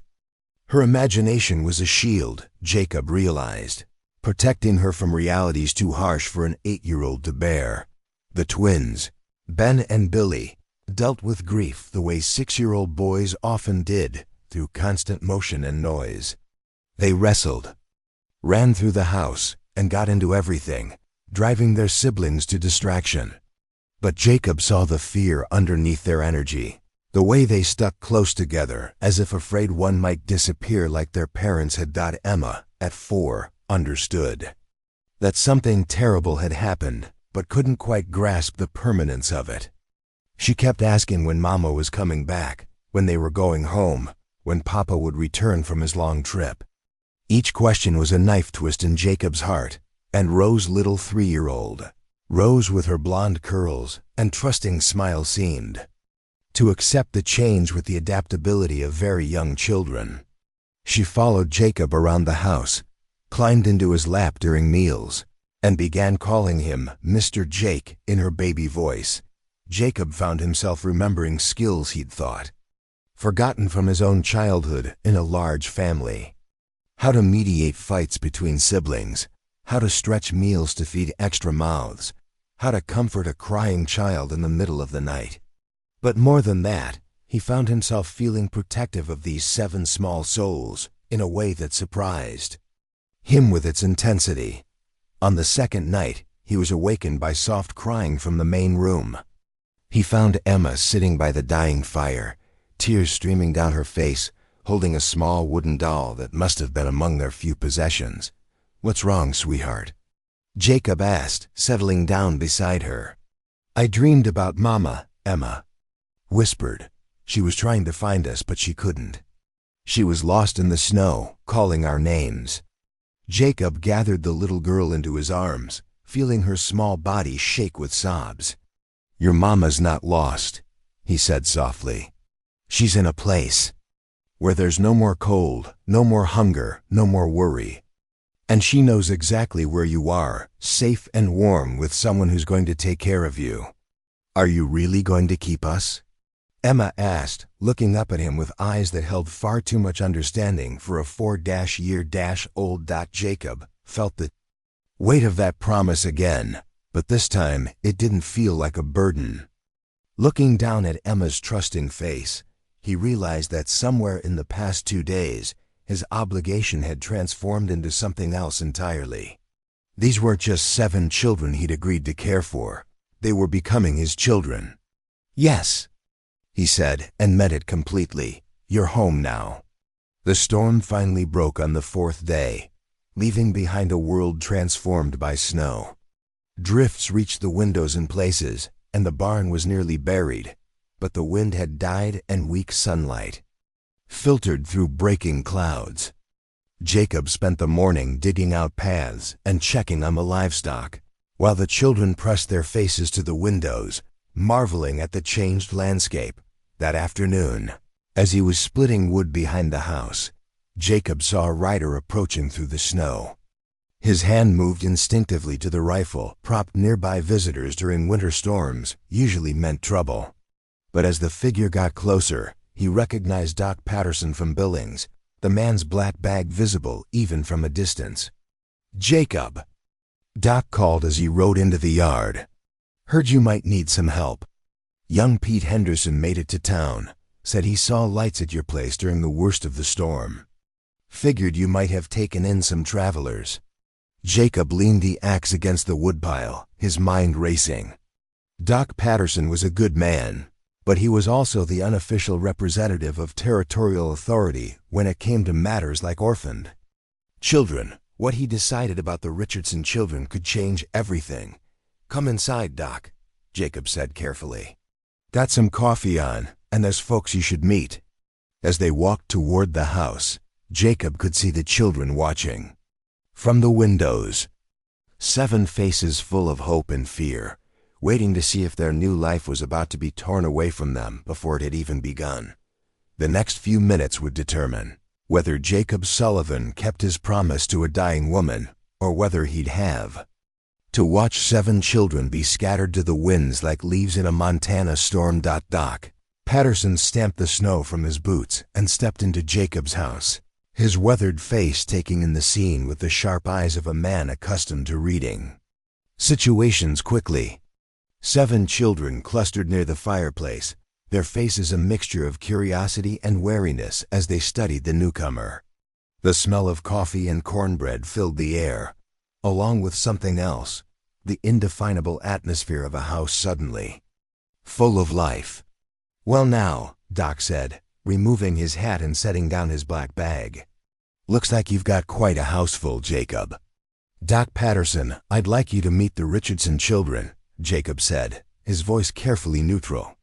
Her imagination was a shield, Jacob realized, protecting her from realities too harsh for an 8-year-old to bear. The twins, Ben and Billy, dealt with grief the way 6-year-old boys often did, through constant motion and noise. They wrestled, ran through the house, and got into everything, driving their siblings to distraction. But Jacob saw the fear underneath their energy, the way they stuck close together as if afraid one might disappear like their parents had. Emma, at 4, understood that something terrible had happened, but couldn't quite grasp the permanence of it. She kept asking when Mama was coming back, when they were going home, when Papa would return from his long trip. Each question was a knife twist in Jacob's heart, and Rose, little 3-year-old, Rose with her blonde curls and trusting smile, seemed to accept the change with the adaptability of very young children. She followed Jacob around the house, climbed into his lap during meals, and began calling him Mr. Jake in her baby voice. Jacob found himself remembering skills he'd thought forgotten from his own childhood in a large family. How to mediate fights between siblings, how to stretch meals to feed extra mouths, how to comfort a crying child in the middle of the night. But more than that, he found himself feeling protective of these 7 small souls in a way that surprised him with its intensity. On the second night, he was awakened by soft crying from the main room. He found Emma sitting by the dying fire, tears streaming down her face, holding a small wooden doll that must have been among their few possessions. "What's wrong, sweetheart?" Jacob asked, settling down beside her. "I dreamed about Mama," Emma whispered. "She was trying to find us, but she couldn't. She was lost in the snow, calling our names." Jacob gathered the little girl into his arms, feeling her small body shake with sobs. "Your mama's not lost," he said softly. "She's in a place where there's no more cold, no more hunger, no more worry. And she knows exactly where you are, safe and warm with someone who's going to take care of you. Are you really going to keep us?" Emma asked, looking up at him with eyes that held far too much understanding for a 4-year-old. Jacob felt the weight of that promise again, but this time it didn't feel like a burden. Looking down at Emma's trusting face, he realized that somewhere in the past 2 days, his obligation had transformed into something else entirely. These weren't just 7 children he'd agreed to care for. They were becoming his children. "Yes," he said, and meant it completely. "You're home now." The storm finally broke on the 4th day, leaving behind a world transformed by snow. Drifts reached the windows in places, and the barn was nearly buried, but the wind had died and weak sunlight filtered through breaking clouds. Jacob spent the morning digging out paths and checking on the livestock, while the children pressed their faces to the windows, marveling at the changed landscape. That afternoon, as he was splitting wood behind the house, Jacob saw a rider approaching through the snow. His hand moved instinctively to the rifle, propped nearby. Visitors during winter storms usually meant trouble. But as the figure got closer, he recognized Doc Patterson from Billings, the man's black bag visible even from a distance. "Jacob," Doc called as he rode into the yard. "Heard you might need some help." Young Pete Henderson made it to town. Said he saw lights at your place during the worst of the storm. Figured you might have taken in some travelers. Jacob leaned the axe against the woodpile, his mind racing. Doc Patterson was a good man, but he was also the unofficial representative of Territorial authority when it came to matters like orphaned children. What he decided about the Richardson children could change everything. "Come inside, Doc," Jacob said carefully. "Got some coffee on, and there's folks you should meet." As they walked toward the house, Jacob could see the children watching. From the windows, 7 faces full of hope and fear, waiting to see if their new life was about to be torn away from them before it had even begun. The next few minutes would determine whether Jacob Sullivan kept his promise to a dying woman, or whether he'd have to watch 7 children be scattered to the winds like leaves in a Montana storm. Doc Patterson stamped the snow from his boots and stepped into Jacob's house, his weathered face taking in the scene with the sharp eyes of a man accustomed to reading situations quickly. 7 children clustered near the fireplace, their faces a mixture of curiosity and wariness as they studied the newcomer. The smell of coffee and cornbread filled the air, along with something else, the indefinable atmosphere of a house suddenly full of life. "Well now," Doc said, removing his hat and setting down his black bag. "Looks like you've got quite a house full, Jacob." "Doc Patterson, I'd like you to meet the Richardson children," Jacob said, his voice carefully neutral.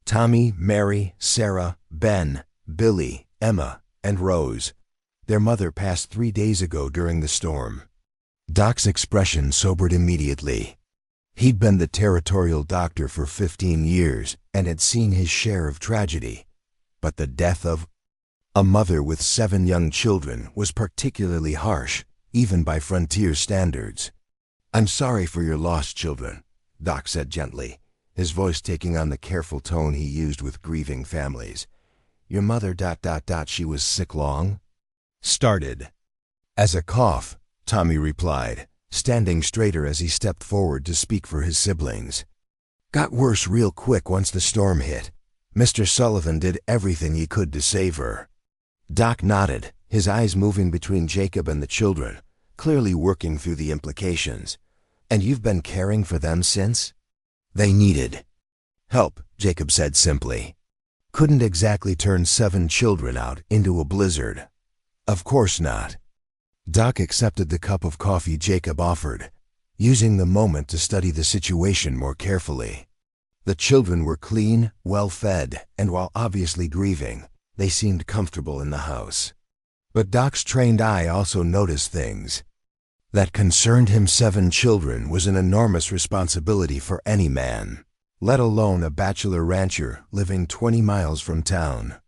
"Tommy, Mary, Sarah, Ben, Billy, Emma, and Rose. Their mother passed 3 days ago during the storm." Doc's expression sobered immediately. He'd been the Territorial doctor for 15 years and had seen his share of tragedy, but the death of a mother with 7 young children was particularly harsh, even by frontier standards. "I'm sorry for your lost children," Doc said gently, his voice taking on the careful tone he used with grieving families. "Your mother... she was sick long?" "Started as a cough," Tommy replied, standing straighter as he stepped forward to speak for his siblings. "Got worse real quick once the storm hit. Mr. Sullivan did everything he could to save her." Doc nodded, his eyes moving between Jacob and the children, clearly working through the implications. "And you've been caring for them since?" "They needed help," Jacob said simply. "Couldn't exactly turn 7 children out into a blizzard." "Of course not." Doc accepted the cup of coffee Jacob offered, using the moment to study the situation more carefully. The children were clean, well-fed, and while obviously grieving, they seemed comfortable in the house. But Doc's trained eye also noticed things that concerned him. 7 children was an enormous responsibility for any man, let alone a bachelor rancher living 20 miles from town.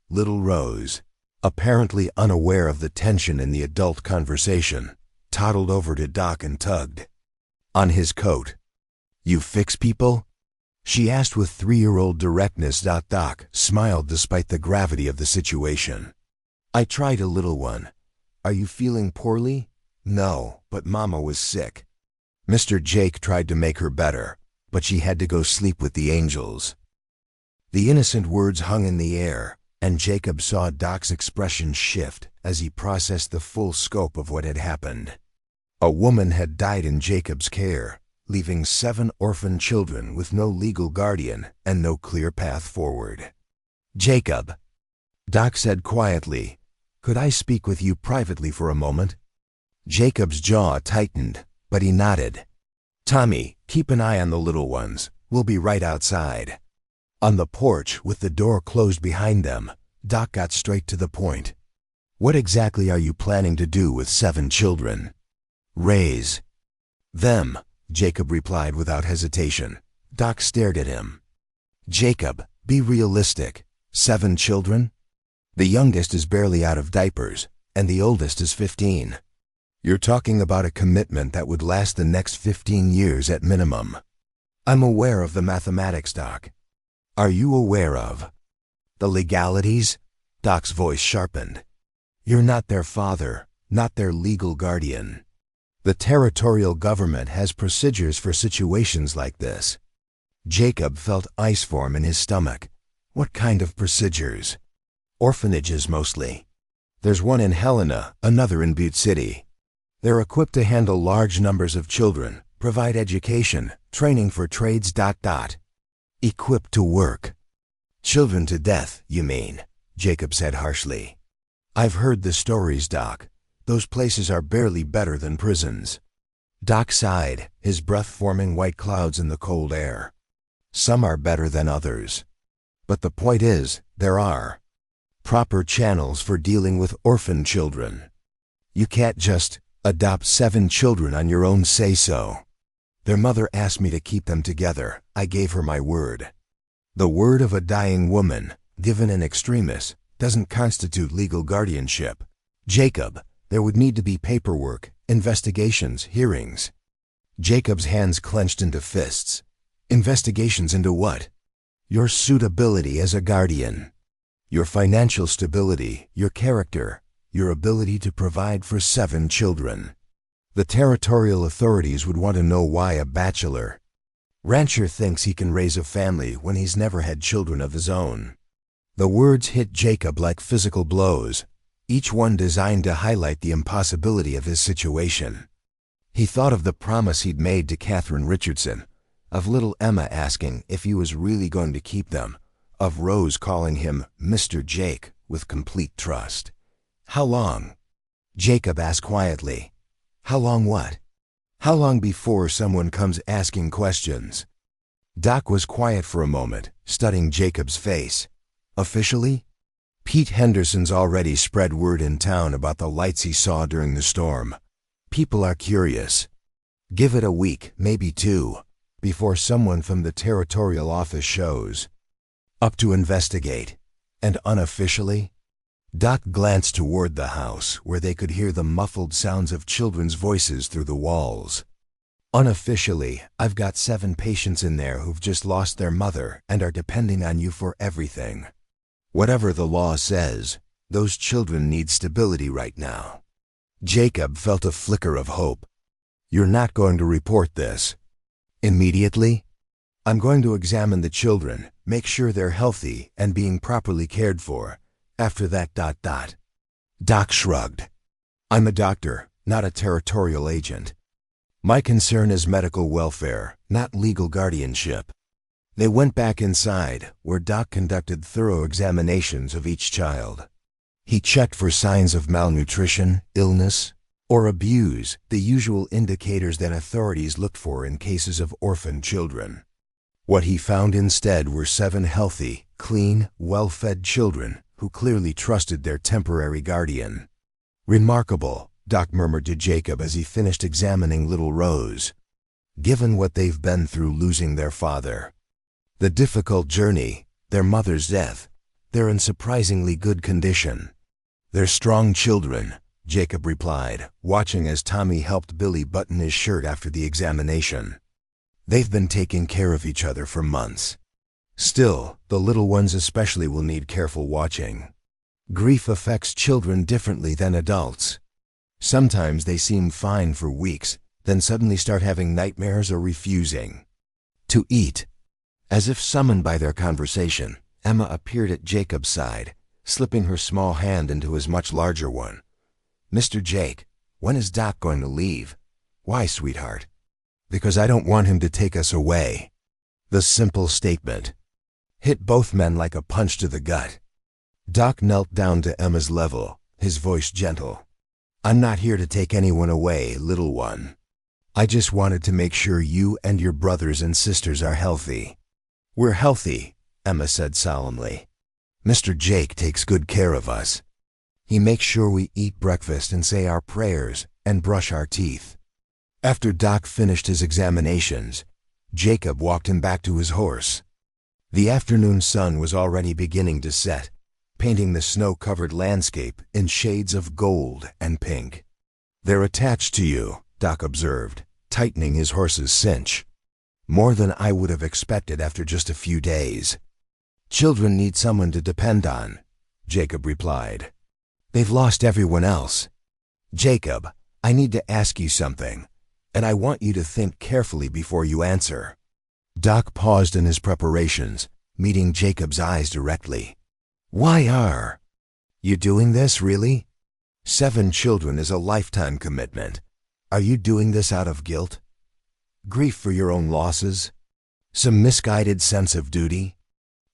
Little Rose, apparently unaware of the tension in the adult conversation, toddled over to Doc and tugged on his coat. "You fix people?" she asked with 3-year-old directness. Doc smiled despite the gravity of the situation. "I tried a little one. Are you feeling poorly?" "No, but Mama was sick. Mr. Jake tried to make her better, but she had to go sleep with the angels." The innocent words hung in the air, and Jacob saw Doc's expression shift as he processed the full scope of what had happened. A woman had died in Jacob's care, leaving 7 orphan children with no legal guardian and no clear path forward. "Jacob," Doc said quietly, "could I speak with you privately for a moment?" Jacob's jaw tightened, but he nodded. "Tommy, keep an eye on the little ones. We'll be right outside." On the porch, with the door closed behind them, Doc got straight to the point. "What exactly are you planning to do with 7 children?" "Raise them," Jacob replied without hesitation. Doc stared at him. "Jacob, be realistic. 7 children? The youngest is barely out of diapers, and the oldest is 15. You're talking about a commitment that would last the next 15 years at minimum." "I'm aware of the mathematics, Doc." "Are you aware of the legalities?" Doc's voice sharpened. "You're not their father, not their legal guardian. The Territorial government has procedures for situations like this." Jacob felt ice form in his stomach. What kind of procedures? Orphanages mostly. There's one in Helena, another in Butte City. They're equipped to handle large numbers of children, provide education, training for trades. Equipped to work. Children to death, you mean? Jacob said harshly. I've heard the stories, Doc. Those places are barely better than prisons. Doc sighed, his breath forming white clouds in the cold air. Some are better than others. But the point is, there are proper channels for dealing with orphan children. You can't just adopt 7 children on your own say-so. Their mother asked me to keep them together. I gave her my word. The word of a dying woman, given in extremis, doesn't constitute legal guardianship. Jacob, there would need to be paperwork, investigations, hearings. Jacob's hands clenched into fists. Investigations into what? Your suitability as a guardian. Your financial stability, your character, your ability to provide for 7 children. The territorial authorities would want to know why a bachelor rancher thinks he can raise a family when he's never had children of his own. The words hit Jacob like physical blows, each one designed to highlight the impossibility of his situation. He thought of the promise he'd made to Catherine Richardson, of little Emma asking if he was really going to keep them, of Rose calling him Mr. Jake with complete trust. How long? Jacob asked quietly. How long what? How long before someone comes asking questions? Doc was quiet for a moment, studying Jacob's face. Officially? Pete Henderson's already spread word in town about the lights he saw during the storm. People are curious. Give it a week, maybe 2, before someone from the Territorial office shows up to investigate. And unofficially? Doc glanced toward the house, where they could hear the muffled sounds of children's voices through the walls. Unofficially, I've got 7 patients in there who've just lost their mother and are depending on you for everything. Whatever the law says, those children need stability right now. Jacob felt a flicker of hope. You're not going to report this immediately? I'm going to examine the children, make sure they're healthy and being properly cared for. After that... Doc shrugged. I'm a doctor, not a territorial agent. My concern is medical welfare, not legal guardianship. They went back inside, where Doc conducted thorough examinations of each child. He checked for signs of malnutrition, illness, or abuse, the usual indicators that authorities look for in cases of orphan children. What he found instead were 7 healthy, clean, well-fed children who clearly trusted their temporary guardian. Remarkable, Doc murmured to Jacob as he finished examining little Rose. Given what they've been through losing their father, the difficult journey, their mother's death, they're in surprisingly good condition. They're strong children, Jacob replied, watching as Tommy helped Billy button his shirt after the examination. They've been taking care of each other for months. Still, the little ones especially will need careful watching. Grief affects children differently than adults. Sometimes they seem fine for weeks, then suddenly start having nightmares or refusing to eat. As if summoned by their conversation, Emma appeared at Jacob's side, slipping her small hand into his much larger one. Mr. Jake, when is Doc going to leave? Why, sweetheart? Because I don't want him to take us away. The simple statement hit both men like a punch to the gut. Doc knelt down to Emma's level, his voice gentle. I'm not here to take anyone away, little one. I just wanted to make sure you and your brothers and sisters are healthy. We're healthy, Emma said solemnly. Mr. Jake takes good care of us. He makes sure we eat breakfast and say our prayers and brush our teeth. After Doc finished his examinations, Jacob walked him back to his horse. The afternoon sun was already beginning to set, painting the snow-covered landscape in shades of gold and pink. They're attached to you, Doc observed, tightening his horse's cinch. More than I would have expected after just a few days. Children need someone to depend on, Jacob replied. They've lost everyone else. Jacob, I need to ask you something, and I want you to think carefully before you answer. Doc paused in his preparations, meeting Jacob's eyes directly. "Why are you doing this, really? 7 children is a lifetime commitment. Are you doing this out of guilt? Grief for your own losses? Some misguided sense of duty?"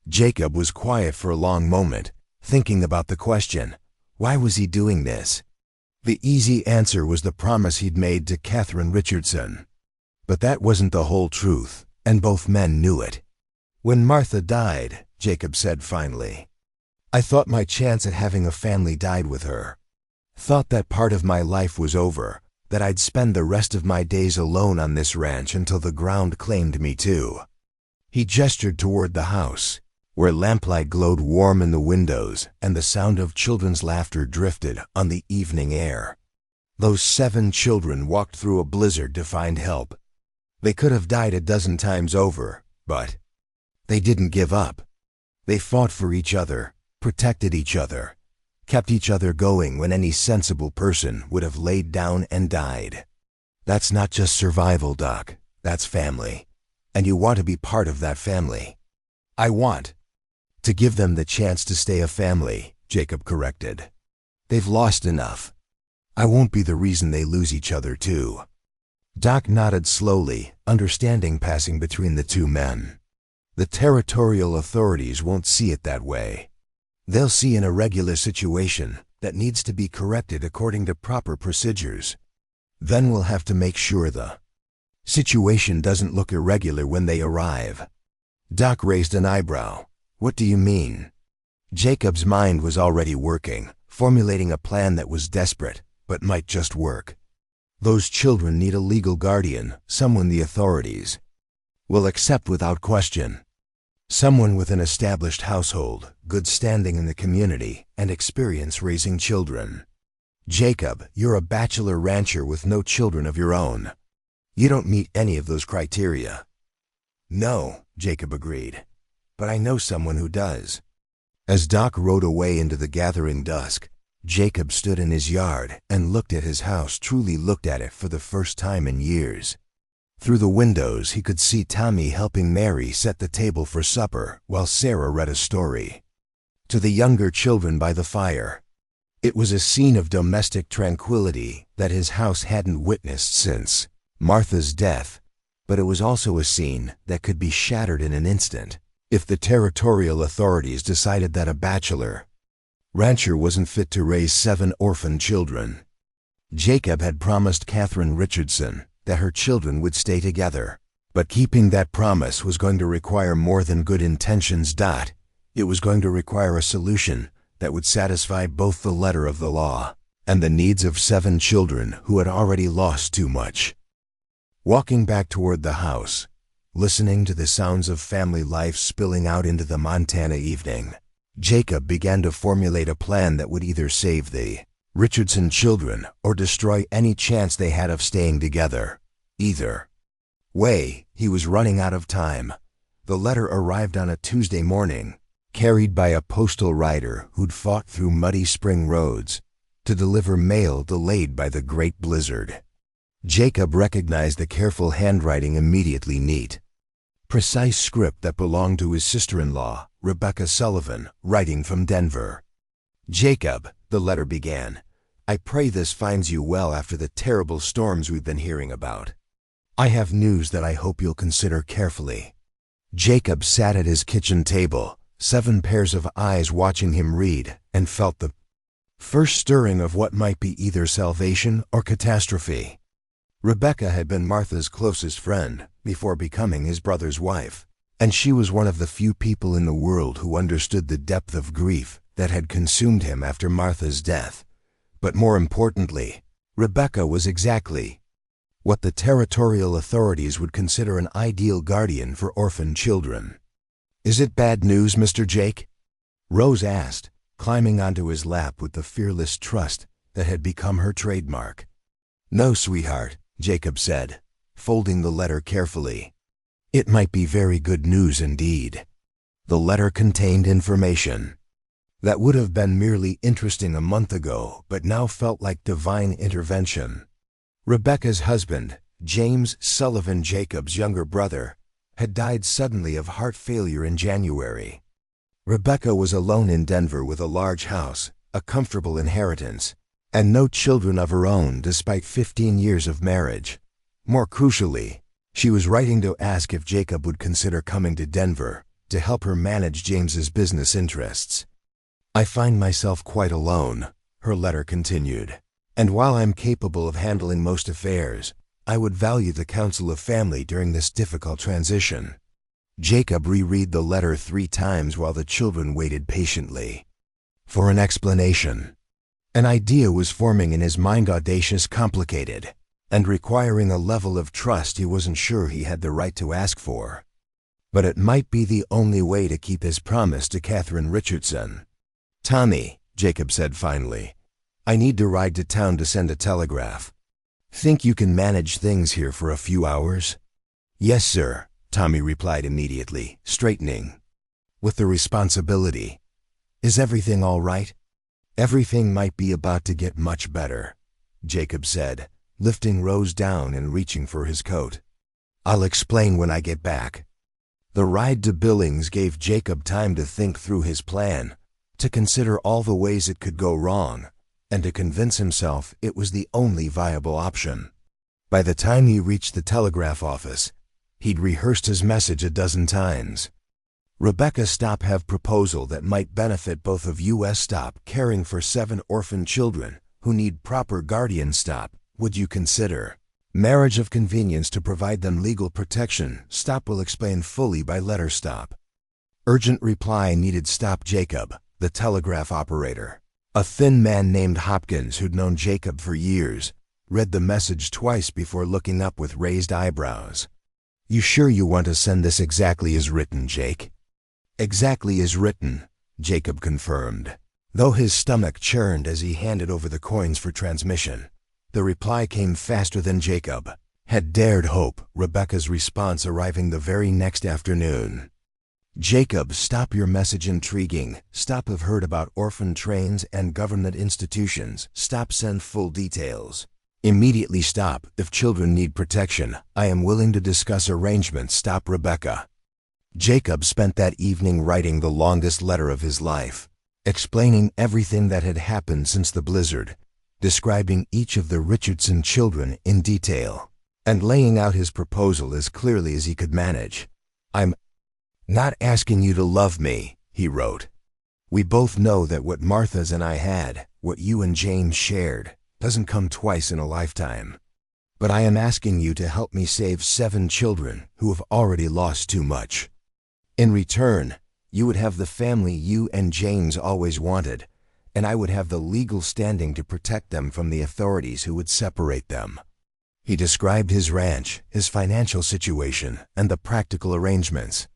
Jacob was quiet for a long moment, thinking about the question. Why was he doing this? The easy answer was the promise he'd made to Catherine Richardson. But that wasn't the whole truth, and both men knew it. "When Martha died," Jacob said finally, "I thought my chance at having a family died with her. Thought that part of my life was over, that I'd spend the rest of my days alone on this ranch until the ground claimed me too." He gestured toward the house, where lamplight glowed warm in the windows and the sound of children's laughter drifted on the evening air. Those 7 children walked through a blizzard to find help. They could have died a dozen times over, but they didn't give up. They fought for each other, protected each other, kept each other going when any sensible person would have laid down and died. That's not just survival, Doc. That's family. And you want to be part of that family. "I want to give them the chance to stay a family," Jacob corrected. "They've lost enough. I won't be the reason they lose each other too." Doc nodded slowly, understanding passing between the 2 men. The territorial authorities won't see it that way. They'll see an irregular situation that needs to be corrected according to proper procedures. Then we'll have to make sure the situation doesn't look irregular when they arrive. Doc raised an eyebrow. "What do you mean?" Jacob's mind was already working, formulating a plan that was desperate, but might just work. Those children need a legal guardian, someone the authorities will accept without question. Someone with an established household, good standing in the community, and experience raising children. "Jacob, you're a bachelor rancher with no children of your own. You don't meet any of those criteria." "No," Jacob agreed, "but I know someone who does." As Doc rode away into the gathering dusk, Jacob stood in his yard and looked at his house, truly looked at it for the first time in years. Through the windows he could see Tommy helping Mary set the table for supper while Sarah read a story to the younger children by the fire. It was a scene of domestic tranquility that his house hadn't witnessed since Martha's death, but it was also a scene that could be shattered in an instant if the territorial authorities decided that a bachelor rancher wasn't fit to raise 7 orphan children. Jacob had promised Catherine Richardson that her children would stay together, but keeping that promise was going to require more than good intentions. It was going to require a solution that would satisfy both the letter of the law and the needs of 7 children who had already lost too much. Walking back toward the house, listening to the sounds of family life spilling out into the Montana evening, Jacob began to formulate a plan that would either save the Richardson children or destroy any chance they had of staying together. Either way, he was running out of time. The letter arrived on a Tuesday morning, carried by a postal rider who'd fought through muddy spring roads to deliver mail delayed by the great blizzard. Jacob recognized the careful handwriting immediately. Neat, precise script that belonged to his sister-in-law, Rebecca Sullivan, writing from Denver. "Jacob," the letter began, "I pray this finds you well after the terrible storms we've been hearing about. I have news that I hope you'll consider carefully." Jacob sat at his kitchen table, 7 pairs of eyes watching him read, and felt the first stirring of what might be either salvation or catastrophe. Rebecca had been Martha's closest friend before becoming his brother's wife, and she was one of the few people in the world who understood the depth of grief that had consumed him after Martha's death. But more importantly, Rebecca was exactly what the territorial authorities would consider an ideal guardian for orphan children. "Is it bad news, Mr. Jake?" Rose asked, climbing onto his lap with the fearless trust that had become her trademark. "No, sweetheart," Jacob said, folding the letter carefully. "It might be very good news indeed." The letter contained information that would have been merely interesting a month ago, but now felt like divine intervention. Rebecca's husband, James Sullivan, Jacob's younger brother, had died suddenly of heart failure in January. Rebecca was alone in Denver with a large house, a comfortable inheritance, and no children of her own despite 15 years of marriage. More crucially, she was writing to ask if Jacob would consider coming to Denver to help her manage James's business interests. "I find myself quite alone," her letter continued, "and while I'm capable of handling most affairs, I would value the counsel of family during this difficult transition." Jacob reread the letter 3 times while the children waited patiently for an explanation. An idea was forming in his mind, audacious, complicated, and requiring a level of trust he wasn't sure he had the right to ask for. But it might be the only way to keep his promise to Catherine Richardson. "Tommy," Jacob said finally, "I need to ride to town to send a telegraph. Think you can manage things here for a few hours?" "Yes, sir," Tommy replied immediately, straightening. "With the responsibility. Is everything all right?" "Everything might be about to get much better," Jacob said, lifting Rose down and reaching for his coat. "I'll explain when I get back." The ride to Billings gave Jacob time to think through his plan, to consider all the ways it could go wrong, and to convince himself it was the only viable option. By the time he reached the telegraph office, he'd rehearsed his message a dozen times. "Rebecca stop have proposal that might benefit both of U.S. stop caring for 7 orphan children who need proper guardian stop. Would you consider marriage of convenience to provide them legal protection? Stop will explain fully by letter stop." Urgent reply needed stop. Jacob, the telegraph operator, a thin man named Hopkins who'd known Jacob for years, read the message twice before looking up with raised eyebrows. "You sure you want to send this exactly as written, Jake?" "Exactly as written," Jacob confirmed, though his stomach churned as he handed over the coins for transmission. The reply came faster than Jacob had dared hope, Rebecca's response arriving the very next afternoon. "Jacob, stop your message intriguing. Stop have heard about orphan trains and government institutions. Stop send full details. Immediately stop. If children need protection, I am willing to discuss arrangements. Stop Rebecca." Jacob spent that evening writing the longest letter of his life, explaining everything that had happened since the blizzard, describing each of the Richardson children in detail, and laying out his proposal as clearly as he could manage. "I'm not asking you to love me," he wrote. "We both know that what Martha's and I had, what you and James shared, doesn't come twice in a lifetime. But I am asking you to help me save 7 children who have already lost too much. In return, you would have the family you and James always wanted, and I would have the legal standing to protect them from the authorities who would separate them." He described his ranch, his financial situation, and the practical arrangements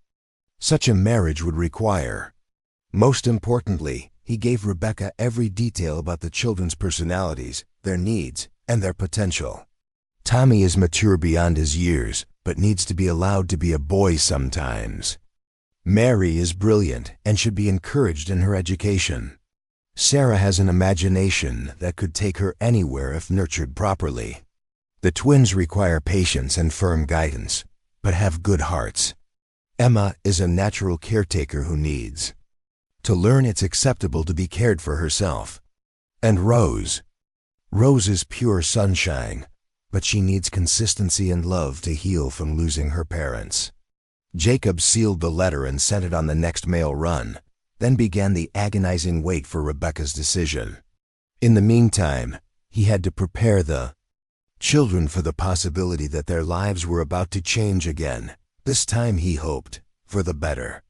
such a marriage would require. Most importantly, he gave Rebecca every detail about the children's personalities, their needs, and their potential. "Tommy is mature beyond his years, but needs to be allowed to be a boy sometimes. Mary is brilliant and should be encouraged in her education. Sarah has an imagination that could take her anywhere if nurtured properly. The twins require patience and firm guidance, but have good hearts. Emma is a natural caretaker who needs to learn it's acceptable to be cared for herself. And Rose is pure sunshine, but she needs consistency and love to heal from losing her parents." Jacob sealed the letter and sent it on the next mail run, then began the agonizing wait for Rebecca's decision. In the meantime, he had to prepare the children for the possibility that their lives were about to change again, this time he hoped, for the better.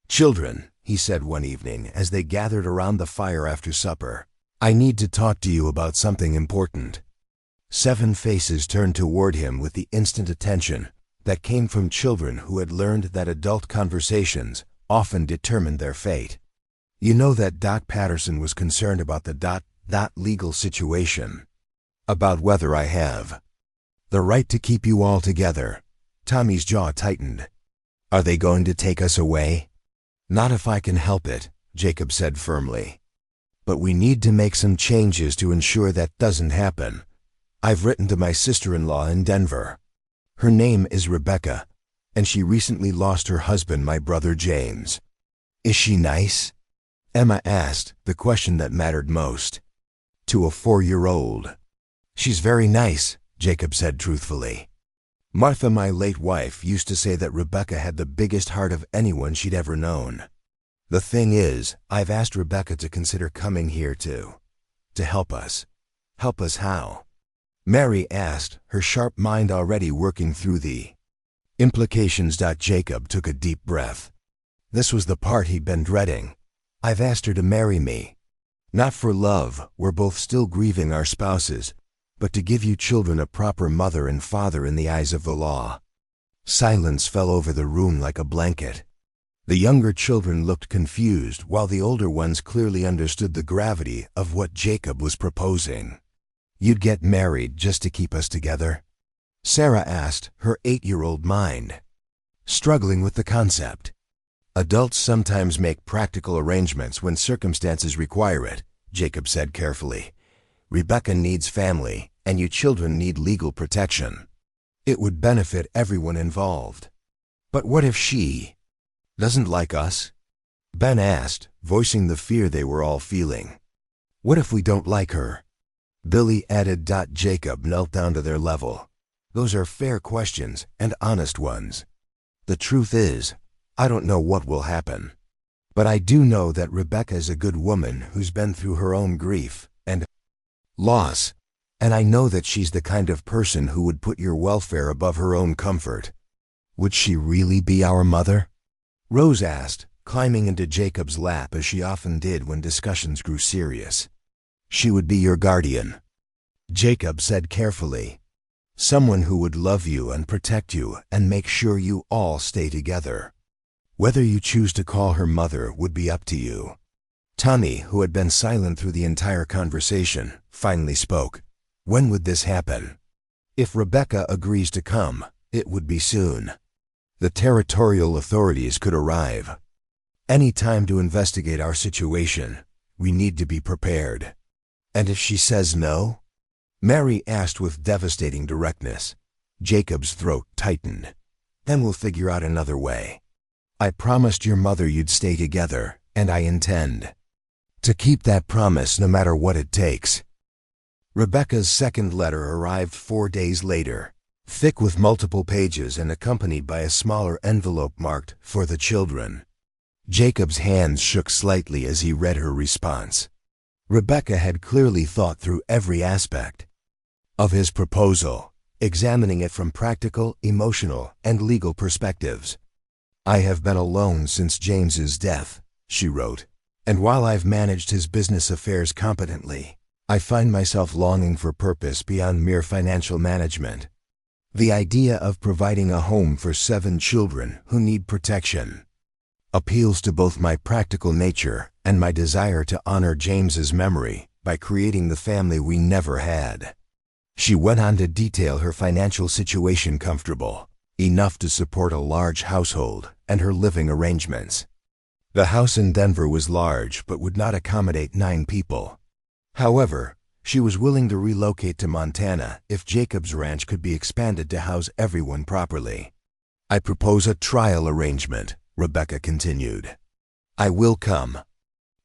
"Children," he said one evening as they gathered around the fire after supper, "I need to talk to you about something important." 7 faces turned toward him with the instant attention that came from children who had learned that adult conversations often determined their fate. "You know that Doc Patterson was concerned about the legal situation, about whether I have the right to keep you all together." Tommy's jaw tightened. "Are they going to take us away?" "Not if I can help it," Jacob said firmly. "But we need to make some changes to ensure that doesn't happen. I've written to my sister-in-law in Denver. Her name is Rebecca, And she recently lost her husband, my brother James. Is she nice? Emma asked, the question that mattered most. To a 4-year-old. She's very nice, Jacob said truthfully. Martha, my late wife, used to say that Rebecca had the biggest heart of anyone she'd ever known. The thing is, I've asked Rebecca to consider coming here to help us. Help us how? Mary asked, her sharp mind already working through the implications. Jacob took a deep breath. This was the part he'd been dreading. I've asked her to marry me. Not for love, we're both still grieving our spouses, but to give you children a proper mother and father in the eyes of the law. Silence fell over the room like a blanket. The younger children looked confused, while the older ones clearly understood the gravity of what Jacob was proposing. You'd get married just to keep us together? Sarah asked, her 8-year-old mind struggling with the concept. Adults sometimes make practical arrangements when circumstances require it, Jacob said carefully. Rebecca needs family, and you children need legal protection. It would benefit everyone involved. But what if she doesn't like us? Ben asked, voicing the fear they were all feeling. What if we don't like her? Billy added. Jacob knelt down to their level. Those are fair questions, and honest ones. The truth is, I don't know what will happen. But I do know that Rebecca is a good woman who's been through her own grief and loss, and I know that she's the kind of person who would put your welfare above her own comfort. Would she really be our mother? Rose asked, climbing into Jacob's lap as she often did when discussions grew serious. She would be your guardian, Jacob said carefully. Someone who would love you and protect you and make sure you all stay together. Whether you choose to call her mother would be up to you. Tommy, who had been silent through the entire conversation, finally spoke. When would this happen? If Rebecca agrees to come, it would be soon. The territorial authorities could arrive. Any time to investigate our situation. We need to be prepared. And if she says no? Mary asked with devastating directness. Jacob's throat tightened. Then we'll figure out another way. I promised your mother you'd stay together, and I intend to keep that promise no matter what it takes. Rebecca's second letter arrived 4 days later, thick with multiple pages and accompanied by a smaller envelope marked, "For the children." Jacob's hands shook slightly as he read her response. Rebecca had clearly thought through every aspect of his proposal, examining it from practical, emotional, and legal perspectives. I have been alone since James's death, she wrote, and while I've managed his business affairs competently, I find myself longing for purpose beyond mere financial management. The idea of providing a home for 7 children who need protection appeals to both my practical nature and my desire to honor James's memory by creating the family we never had. She went on to detail her financial situation: comfortable, enough to support a large household, and her living arrangements. The house in Denver was large but would not accommodate 9 people. However, she was willing to relocate to Montana if Jacob's ranch could be expanded to house everyone properly. I propose a trial arrangement, Rebecca continued. I will come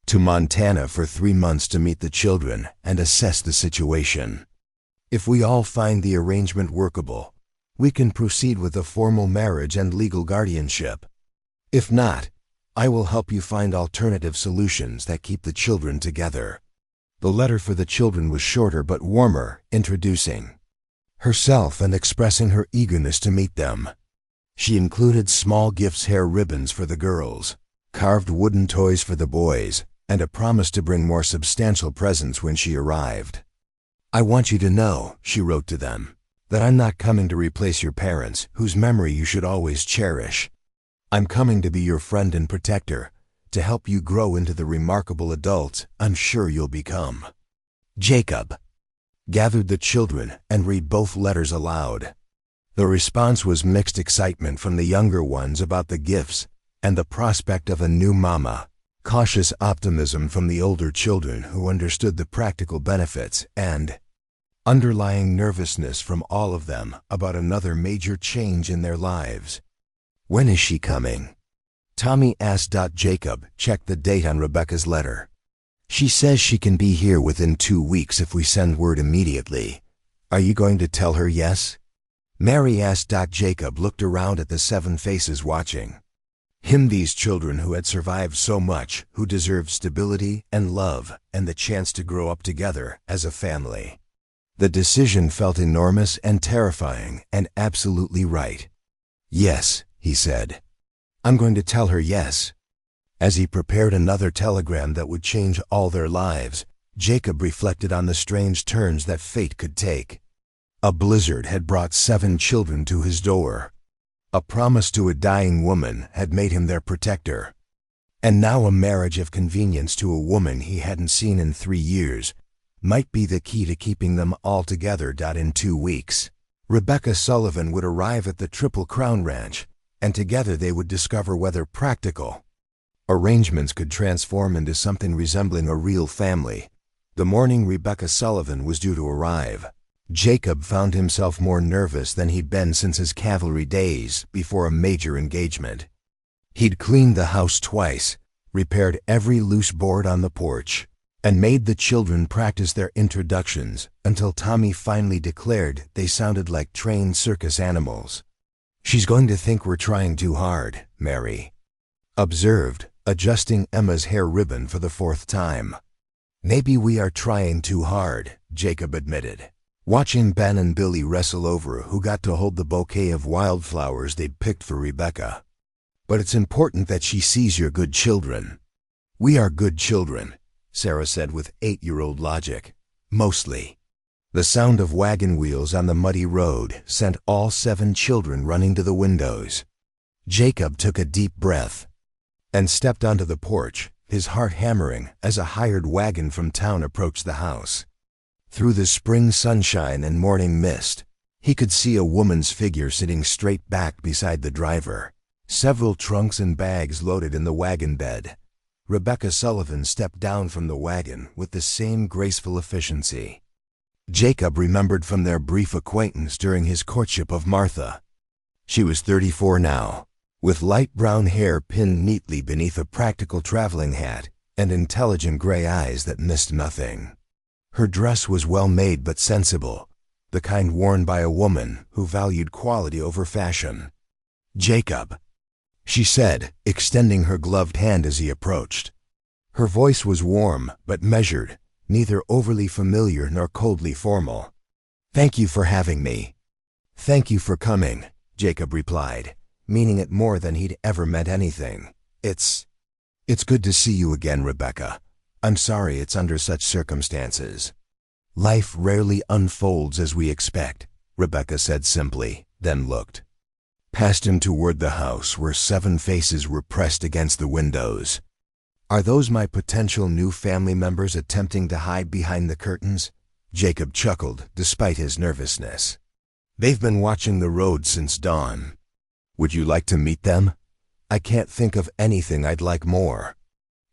to Montana for 3 months to meet the children and assess the situation. If we all find the arrangement workable, we can proceed with a formal marriage and legal guardianship. If not, I will help you find alternative solutions that keep the children together. The letter for the children was shorter but warmer, introducing herself and expressing her eagerness to meet them. She included small gifts, hair ribbons for the girls, carved wooden toys for the boys, and a promise to bring more substantial presents when she arrived. I want you to know, she wrote to them, that I'm not coming to replace your parents, whose memory you should always cherish. I'm coming to be your friend and protector, to help you grow into the remarkable adults I'm sure you'll become. Jacob gathered the children and read both letters aloud. The response was mixed excitement from the younger ones about the gifts and the prospect of a new mama, cautious optimism from the older children who understood the practical benefits, and underlying nervousness from all of them about another major change in their lives. When is she coming? Tommy asked. Jacob checked the date on Rebecca's letter. She says she can be here within 2 weeks if we send word immediately. Are you going to tell her yes? Mary asked. Jacob looked around at the 7 faces watching. These children who had survived so much, who deserved stability and love and the chance to grow up together as a family. The decision felt enormous and terrifying and absolutely right. Yes, he said. I'm going to tell her yes. As he prepared another telegram that would change all their lives, Jacob reflected on the strange turns that fate could take. A blizzard had brought 7 children to his door. A promise to a dying woman had made him their protector. And now a marriage of convenience to a woman he hadn't seen in 3 years might be the key to keeping them all together. In 2 weeks, Rebecca Sullivan would arrive at the Triple Crown Ranch, and together they would discover whether practical arrangements could transform into something resembling a real family. The morning Rebecca Sullivan was due to arrive, Jacob found himself more nervous than he'd been since his cavalry days before a major engagement. He'd cleaned the house twice, repaired every loose board on the porch, and made the children practice their introductions until Tommy finally declared they sounded like trained circus animals. She's going to think we're trying too hard, Mary observed, adjusting Emma's hair ribbon for the 4th time. Maybe we are trying too hard, Jacob admitted, watching Ben and Billy wrestle over who got to hold the bouquet of wildflowers they'd picked for Rebecca. But it's important that she sees you're good children. We are good children, Sarah said with 8-year-old logic. Mostly. The sound of wagon wheels on the muddy road sent all 7 children running to the windows. Jacob took a deep breath and stepped onto the porch, his heart hammering as a hired wagon from town approached the house. Through the spring sunshine and morning mist, he could see a woman's figure sitting straight back beside the driver, several trunks and bags loaded in the wagon bed. Rebecca Sullivan stepped down from the wagon with the same graceful efficiency Jacob remembered from their brief acquaintance during his courtship of Martha. She was 34 now, with light brown hair pinned neatly beneath a practical traveling hat and intelligent gray eyes that missed nothing. Her dress was well made but sensible, the kind worn by a woman who valued quality over fashion. "Jacob," she said, extending her gloved hand as he approached. Her voice was warm but measured, neither overly familiar nor coldly formal. "Thank you for having me." "Thank you for coming," Jacob replied, meaning it more than he'd ever meant anything. It's good to see you again, Rebecca. I'm sorry it's under such circumstances." "Life rarely unfolds as we expect," Rebecca said simply, then looked past him toward the house where 7 faces were pressed against the windows. "Are those my potential new family members attempting to hide behind the curtains?" Jacob chuckled, despite his nervousness. "They've been watching the road since dawn. Would you like to meet them? I can't think of anything I'd like more."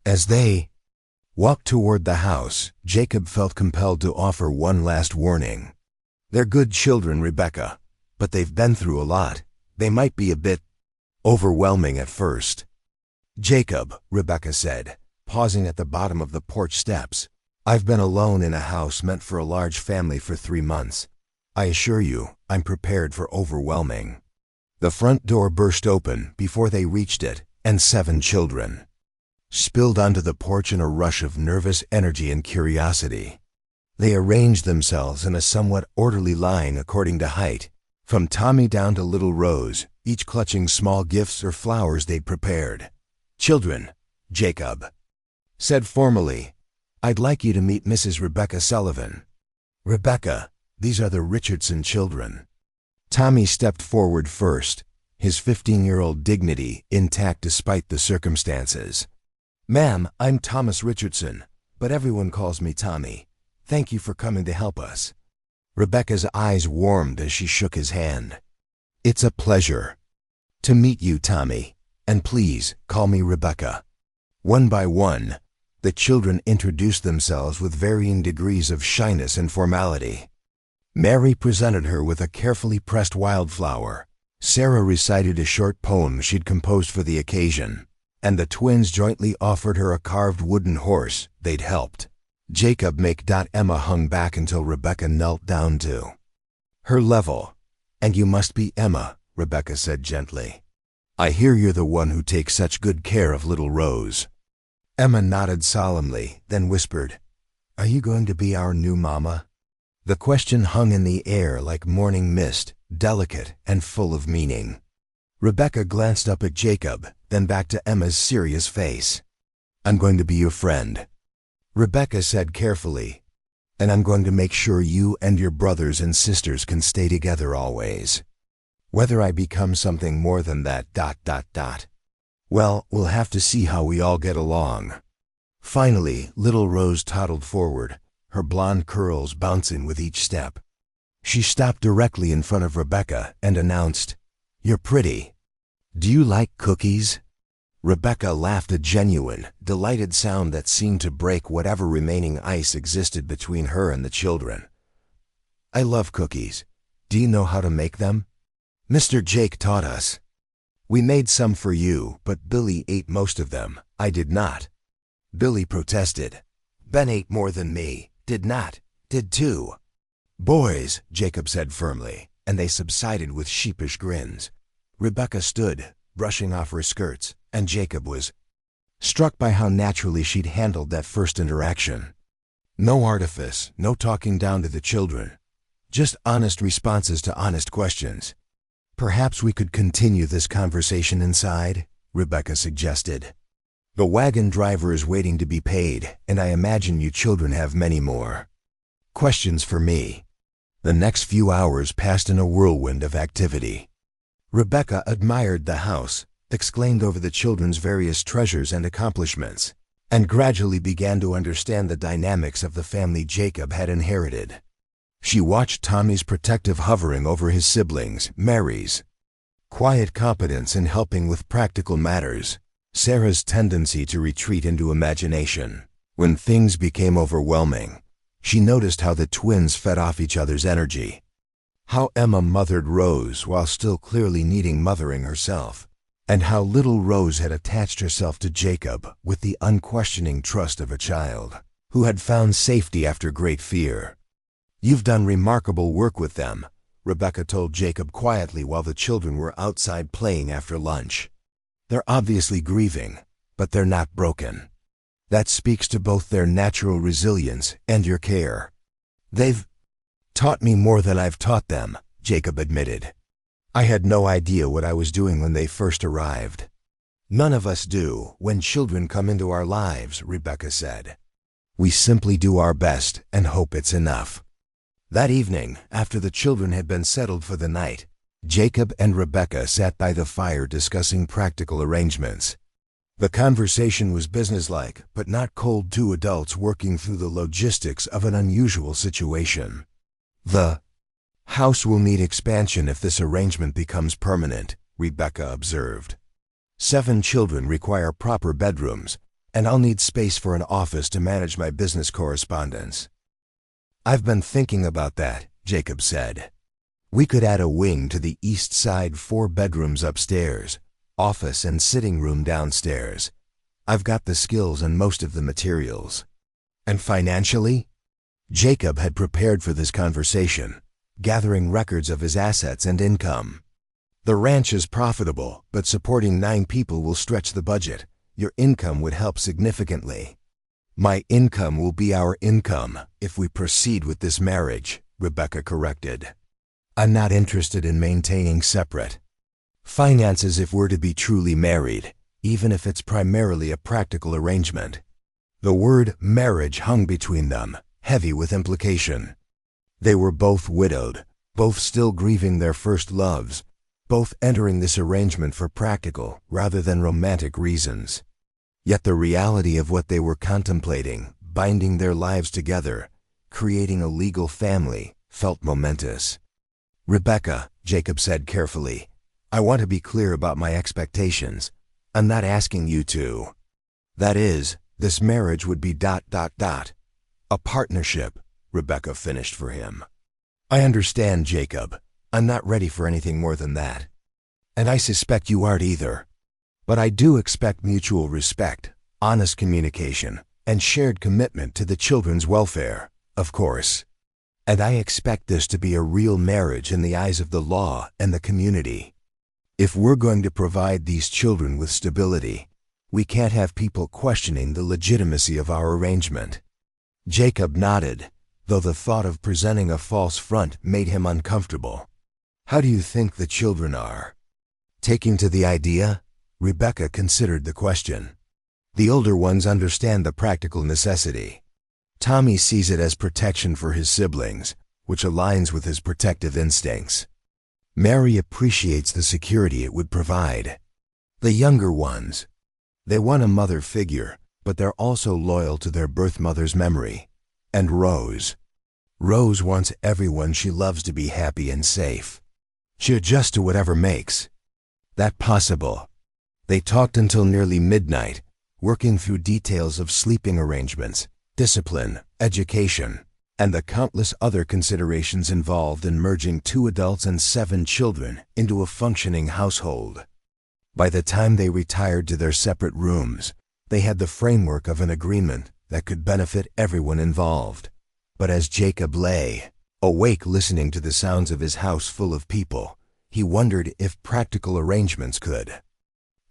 As they walked toward the house, Jacob felt compelled to offer one last warning. "They're good children, Rebecca, but they've been through a lot. They might be a bit overwhelming at first." "Jacob," Rebecca said, pausing at the bottom of the porch steps, "I've been alone in a house meant for a large family for 3 months. I assure you, I'm prepared for overwhelming." The front door burst open before they reached it, and 7 children spilled onto the porch in a rush of nervous energy and curiosity. They arranged themselves in a somewhat orderly line according to height, from Tommy down to little Rose, each clutching small gifts or flowers they'd prepared. "Children," Jacob said formally, "I'd like you to meet Mrs. Rebecca Sullivan. Rebecca, these are the Richardson children." Tommy stepped forward first, his 15-year-old dignity intact despite the circumstances. "Ma'am, I'm Thomas Richardson, but everyone calls me Tommy. Thank you for coming to help us." Rebecca's eyes warmed as she shook his hand. "It's a pleasure to meet you, Tommy, and please call me Rebecca." One by one, the children introduced themselves with varying degrees of shyness and formality. Mary presented her with a carefully pressed wildflower, Sarah recited a short poem she'd composed for the occasion, and the twins jointly offered her a carved wooden horse they'd helped Jacob make. Emma hung back until Rebecca knelt down to her level. "And you must be Emma," Rebecca said gently. "I hear you're the one who takes such good care of little Rose." Emma nodded solemnly, then whispered, "Are you going to be our new mama?" The question hung in the air like morning mist, delicate and full of meaning. Rebecca glanced up at Jacob, then back to Emma's serious face. "I'm going to be your friend," Rebecca said carefully, "and I'm going to make sure you and your brothers and sisters can stay together always. Whether I become something more than that... Well, we'll have to see how we all get along." Finally, little Rose toddled forward, her blonde curls bouncing with each step. She stopped directly in front of Rebecca and announced, "You're pretty. Do you like cookies?" Rebecca laughed, a genuine, delighted sound that seemed to break whatever remaining ice existed between her and the children. "I love cookies. Do you know how to make them? Mr. Jake taught us. We made some for you, but Billy ate most of them. I did not." Billy protested. "Ben ate more than me. Did not. Did too." "Boys," Jacob said firmly, and they subsided with sheepish grins. Rebecca stood, brushing off her skirts, and Jacob was struck by how naturally she'd handled that first interaction. No artifice, no talking down to the children. Just honest responses to honest questions. "Perhaps we could continue this conversation inside," Rebecca suggested. "The wagon driver is waiting to be paid, and I imagine you children have many more questions for me." The next few hours passed in a whirlwind of activity. Rebecca admired the house, exclaimed over the children's various treasures and accomplishments, and gradually began to understand the dynamics of the family Jacob had inherited. She watched Tommy's protective hovering over his siblings, Mary's quiet competence in helping with practical matters, Sarah's tendency to retreat into imagination. When things became overwhelming, she noticed how the twins fed off each other's energy, how Emma mothered Rose while still clearly needing mothering herself, and how little Rose had attached herself to Jacob with the unquestioning trust of a child who had found safety after great fear. "You've done remarkable work with them," Rebecca told Jacob quietly while the children were outside playing after lunch. "They're obviously grieving, but they're not broken. That speaks to both their natural resilience and your care." "They've taught me more than I've taught them," Jacob admitted. "I had no idea what I was doing when they first arrived." "None of us do when children come into our lives," Rebecca said. "We simply do our best and hope it's enough." That evening, after the children had been settled for the night, Jacob and Rebecca sat by the fire discussing practical arrangements. The conversation was businesslike, but not cold. Two adults working through the logistics of an unusual situation. "The house will need expansion if this arrangement becomes permanent," Rebecca observed. 7 children require proper bedrooms, and I'll need space for an office to manage my business correspondence." "I've been thinking about that," Jacob said. "We could add a wing to the east side, 4 bedrooms upstairs, office and sitting room downstairs. I've got the skills and most of the materials." "And financially?" Jacob had prepared for this conversation, gathering records of his assets and income. "The ranch is profitable, but supporting 9 people will stretch the budget. Your income would help significantly." "My income will be our income if we proceed with this marriage," Rebecca corrected. "I'm not interested in maintaining separate finances if we're to be truly married, even if it's primarily a practical arrangement." The word marriage hung between them, heavy with implication. They were both widowed, both still grieving their first loves, both entering this arrangement for practical rather than romantic reasons. Yet the reality of what they were contemplating, binding their lives together, creating a legal family, felt momentous. "Rebecca," Jacob said carefully, "I want to be clear about my expectations. I'm not asking you to. That is, this marriage would be ... a partnership," Rebecca finished for him. "I understand, Jacob. I'm not ready for anything more than that. And I suspect you aren't either. But I do expect mutual respect, honest communication, and shared commitment to the children's welfare, of course. And I expect this to be a real marriage in the eyes of the law and the community. If we're going to provide these children with stability, we can't have people questioning the legitimacy of our arrangement." Jacob nodded, though the thought of presenting a false front made him uncomfortable. "How do you think the children are?" Taking to the idea, Rebecca considered the question. "The older ones understand the practical necessity. Tommy sees it as protection for his siblings, which aligns with his protective instincts. Mary appreciates the security it would provide. The younger ones, they want a mother figure, but they're also loyal to their birth mother's memory. And Rose wants everyone she loves to be happy and safe. She adjusts to whatever makes that possible." They talked until nearly midnight, working through details of sleeping arrangements, discipline, education, and the countless other considerations involved in merging 2 adults and 7 children into a functioning household. By the time they retired to their separate rooms, they had the framework of an agreement that could benefit everyone involved. But as Jacob lay awake listening to the sounds of his house full of people, he wondered if practical arrangements could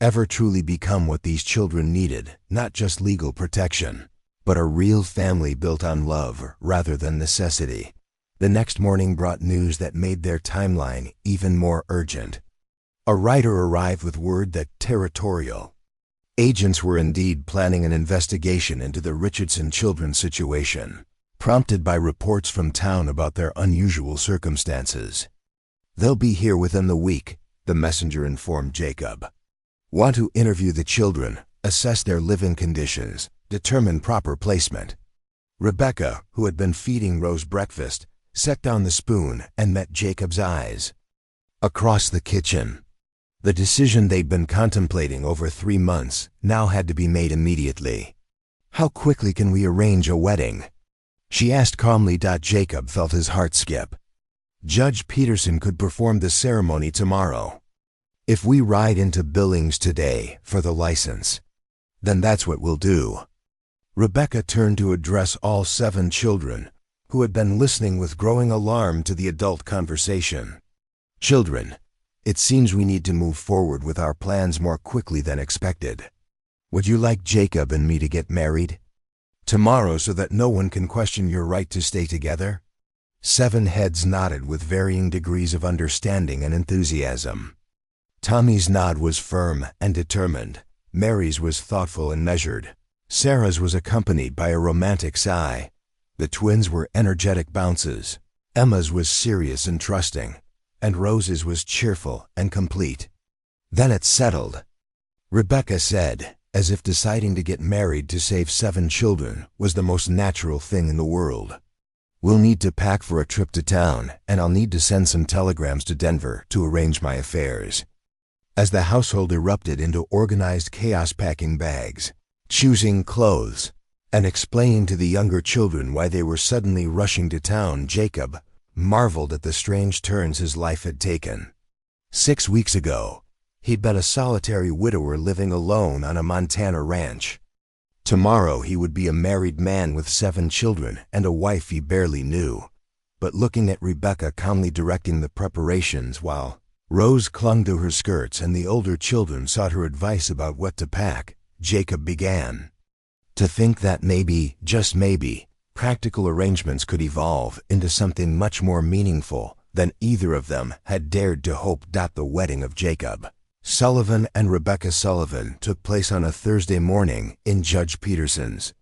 ever truly become what these children needed, not just legal protection, but a real family built on love rather than necessity. The next morning brought news that made their timeline even more urgent. A writer arrived with word that Territorial agents were indeed planning an investigation into the Richardson children's situation, prompted by reports from town about their unusual circumstances. "They'll be here within the week," the messenger informed Jacob. "Want to interview the children, assess their living conditions, determine proper placement." Rebecca, who had been feeding Rose breakfast, set down the spoon and met Jacob's eyes. Across the kitchen, the decision they'd been contemplating over 3 months now had to be made immediately. "How quickly can we arrange a wedding?" she asked calmly. Jacob felt his heart skip. "Judge Peterson could perform the ceremony tomorrow. If we ride into Billings today for the license, then that's what we'll do." Rebecca turned to address all 7 children, who had been listening with growing alarm to the adult conversation. "Children, it seems we need to move forward with our plans more quickly than expected. Would you like Jacob and me to get married tomorrow so that no one can question your right to stay together?" 7 heads nodded with varying degrees of understanding and enthusiasm. Tommy's nod was firm and determined. Mary's was thoughtful and measured. Sarah's was accompanied by a romantic sigh. The twins were energetic bounces. Emma's was serious and trusting, and Rose's was cheerful and complete. "Then it's settled," Rebecca said, as if deciding to get married to save 7 children was the most natural thing in the world. "We'll need to pack for a trip to town, and I'll need to send some telegrams to Denver to arrange my affairs." As the household erupted into organized chaos, packing bags, choosing clothes, and explaining to the younger children why they were suddenly rushing to town, Jacob marveled at the strange turns his life had taken. 6 weeks ago, he'd been a solitary widower living alone on a Montana ranch. Tomorrow he would be a married man with 7 children and a wife he barely knew. But looking at Rebecca calmly directing the preparations while Rose clung to her skirts and the older children sought her advice about what to pack, Jacob began to think that maybe, just maybe, practical arrangements could evolve into something much more meaningful than either of them had dared to hope. The wedding of Jacob Sullivan and Rebecca Sullivan took place on a Thursday morning in Judge Peterson's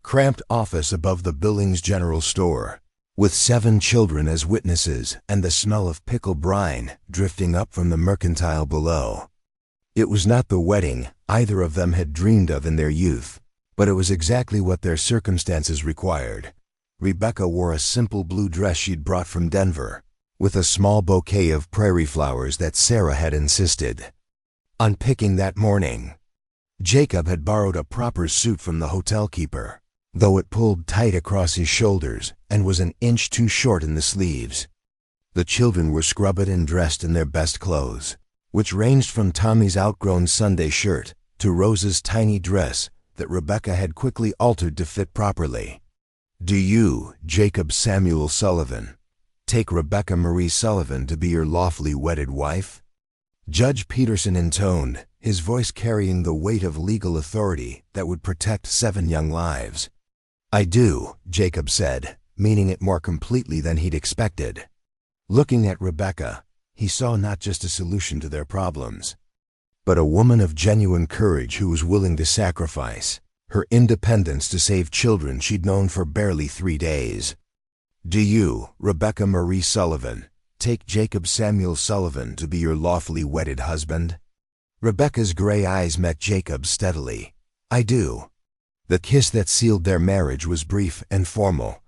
cramped office above the Billings General Store, with 7 children as witnesses and the smell of pickle brine drifting up from the mercantile below. It was not the wedding either of them had dreamed of in their youth, but it was exactly what their circumstances required. Rebecca wore a simple blue dress she'd brought from Denver, with a small bouquet of prairie flowers that Sarah had insisted on picking that morning. Jacob had borrowed a proper suit from the hotel keeper, though it pulled tight across his shoulders and was an inch too short in the sleeves. The children were scrubbed and dressed in their best clothes. which ranged from Tommy's outgrown Sunday shirt to Rose's tiny dress that Rebecca had quickly altered to fit properly. Do you, Jacob Samuel Sullivan, take Rebecca Marie Sullivan to be your lawfully wedded wife? Judge Peterson intoned, his voice carrying the weight of legal authority that would protect 7 young lives. I do, Jacob said, meaning it more completely than he'd expected. Looking at Rebecca, he saw not just a solution to their problems, but a woman of genuine courage who was willing to sacrifice her independence to save children she'd known for barely 3 days. Do you, Rebecca Marie Sullivan, take Jacob Samuel Sullivan to be your lawfully wedded husband? Rebecca's gray eyes met Jacob's steadily. I do. The kiss that sealed their marriage was brief and formal,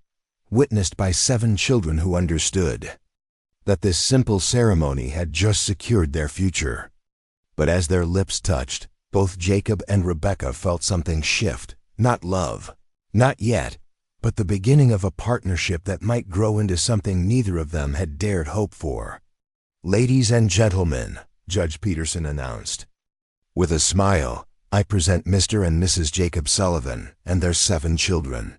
witnessed by 7 children who understood that this simple ceremony had just secured their future. But as their lips touched, both Jacob and Rebecca felt something shift. Not love, not yet, but the beginning of a partnership that might grow into something neither of them had dared hope for. Ladies and gentlemen, Judge Peterson announced. With a smile, I present Mr. and Mrs. Jacob Sullivan and their 7 children.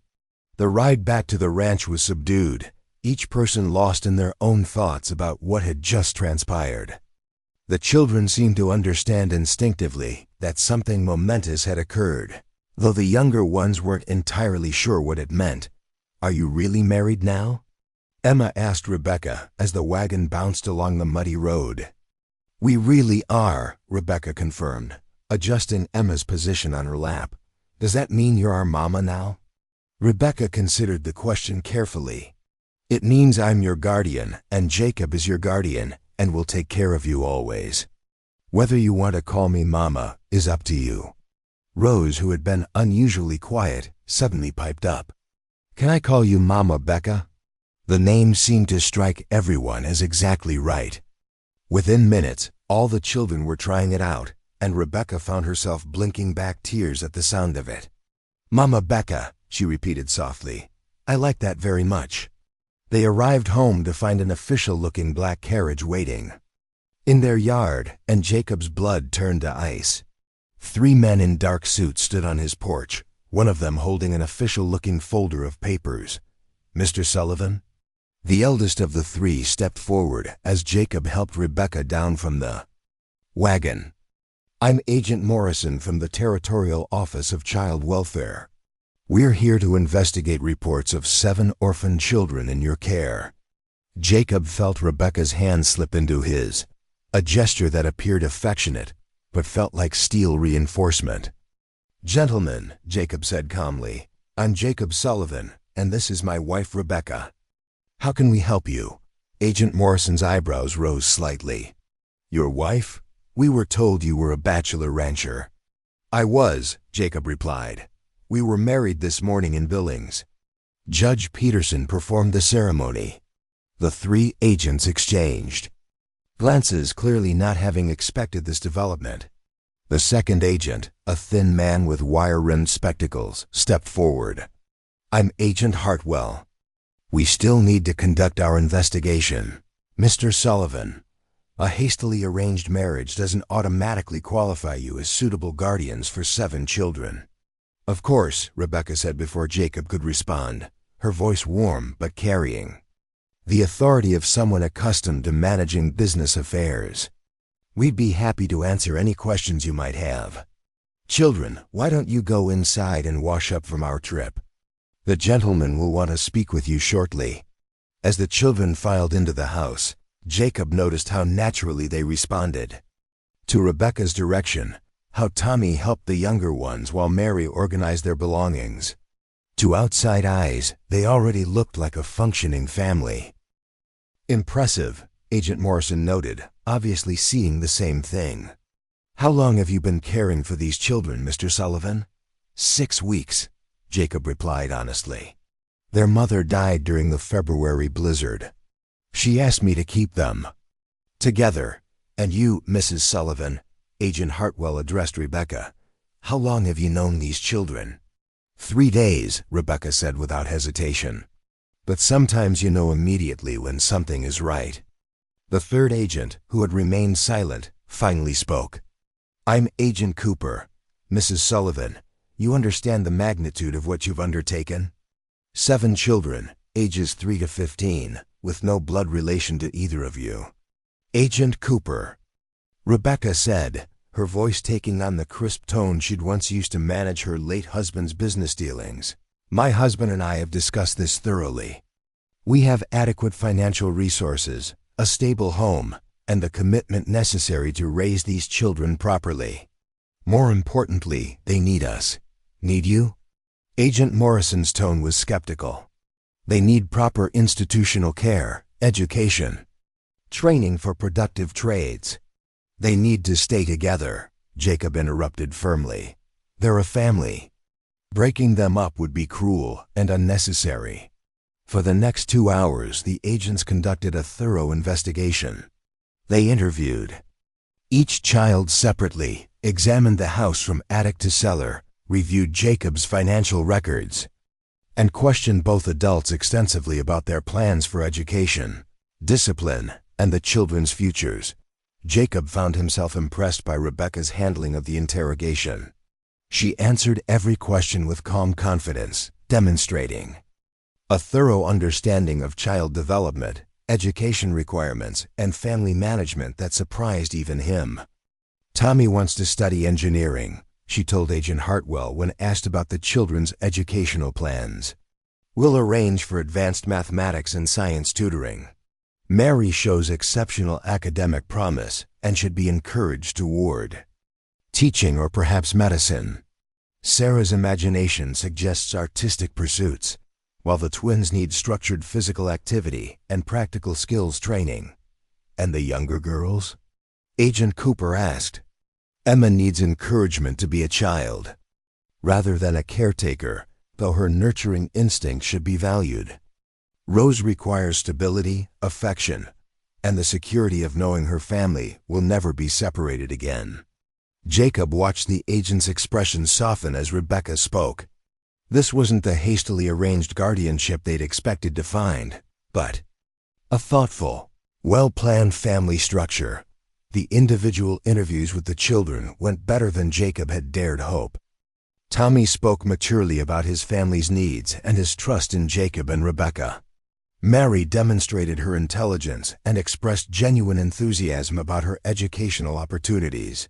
The ride back to the ranch was subdued, each person lost in their own thoughts about what had just transpired. The children seemed to understand instinctively that something momentous had occurred, though the younger ones weren't entirely sure what it meant. Are you really married now? Emma asked Rebecca as the wagon bounced along the muddy road. We really are, Rebecca confirmed, adjusting Emma's position on her lap. Does that mean you're our mama now? Rebecca considered the question carefully. It means I'm your guardian, and Jacob is your guardian, and will take care of you always. Whether you want to call me Mama is up to you. Rose, who had been unusually quiet, suddenly piped up. Can I call you Mama Becca? The name seemed to strike everyone as exactly right. Within minutes, all the children were trying it out, and Rebecca found herself blinking back tears at the sound of it. Mama Becca, she repeated softly. I like that very much. They arrived home to find an official-looking black carriage waiting in their yard, and Jacob's blood turned to ice. 3 men in dark suits stood on his porch, one of them holding an official-looking folder of papers. Mr. Sullivan? The eldest of the 3 stepped forward as Jacob helped Rebecca down from the wagon. I'm Agent Morrison from the Territorial Office of Child Welfare. We're here to investigate reports of 7 orphan children in your care. Jacob felt Rebecca's hand slip into his, a gesture that appeared affectionate, but felt like steel reinforcement. Gentlemen, Jacob said calmly, I'm Jacob Sullivan, and this is my wife Rebecca. How can we help you? Agent Morrison's eyebrows rose slightly. Your wife? We were told you were a bachelor rancher. I was, Jacob replied. We were married this morning in Billings. Judge Peterson performed the ceremony. The 3 agents exchanged glances, clearly not having expected this development. The second agent, a thin man with wire-rimmed spectacles, stepped forward. I'm Agent Hartwell. We still need to conduct our investigation. Mr. Sullivan, a hastily arranged marriage doesn't automatically qualify you as suitable guardians for 7 children. Of course, Rebecca said before Jacob could respond, her voice warm but carrying the authority of someone accustomed to managing business affairs. We'd be happy to answer any questions you might have. Children, why don't you go inside and wash up from our trip? The gentleman will want to speak with you shortly. As the children filed into the house, Jacob noticed how naturally they responded to Rebecca's direction, how Tommy helped the younger ones while Mary organized their belongings. To outside eyes, they already looked like a functioning family. Impressive, Agent Morrison noted, obviously seeing the same thing. How long have you been caring for these children, Mr. Sullivan? 6 weeks, Jacob replied honestly. Their mother died during the February blizzard. She asked me to keep them together. And you, Mrs. Sullivan, Agent Hartwell addressed Rebecca. How long have you known these children? 3 days, Rebecca said without hesitation. But sometimes you know immediately when something is right. The third agent, who had remained silent, finally spoke. "I'm Agent Cooper. Mrs. Sullivan, you understand the magnitude of what you've undertaken? 7 children, ages 3 to 15, with no blood relation to either of you." "Agent Cooper," Rebecca said, her voice taking on the crisp tone she'd once used to manage her late husband's business dealings. "My husband and I have discussed this thoroughly. We have adequate financial resources, a stable home, and the commitment necessary to raise these children properly. More importantly, they need us." "Need you?" Agent Morrison's tone was skeptical. "They need proper institutional care, education, training for productive trades." "They need to stay together," Jacob interrupted firmly. "They're a family. Breaking them up would be cruel and unnecessary." For the next 2 hours, the agents conducted a thorough investigation. They interviewed each child separately, examined the house from attic to cellar, reviewed Jacob's financial records, and questioned both adults extensively about their plans for education, discipline, and the children's futures. Jacob found himself impressed by Rebecca's handling of the interrogation. She answered every question with calm confidence, demonstrating a thorough understanding of child development, education requirements, and family management that surprised even him. "Tommy wants to study engineering," she told Agent Hartwell when asked about the children's educational plans. "We'll arrange for advanced mathematics and science tutoring. Mary shows exceptional academic promise and should be encouraged toward teaching or perhaps medicine. Sarah's imagination suggests artistic pursuits, while the twins need structured physical activity and practical skills training." "And the younger girls?" Agent Cooper asked. "Emma needs encouragement to be a child, rather than a caretaker, though her nurturing instincts should be valued. Rose requires stability, affection, and the security of knowing her family will never be separated again." Jacob watched the agent's expression soften as Rebecca spoke. This wasn't the hastily arranged guardianship they'd expected to find, but a thoughtful, well-planned family structure. The individual interviews with the children went better than Jacob had dared hope. Tommy spoke maturely about his family's needs and his trust in Jacob and Rebecca. Mary demonstrated her intelligence and expressed genuine enthusiasm about her educational opportunities.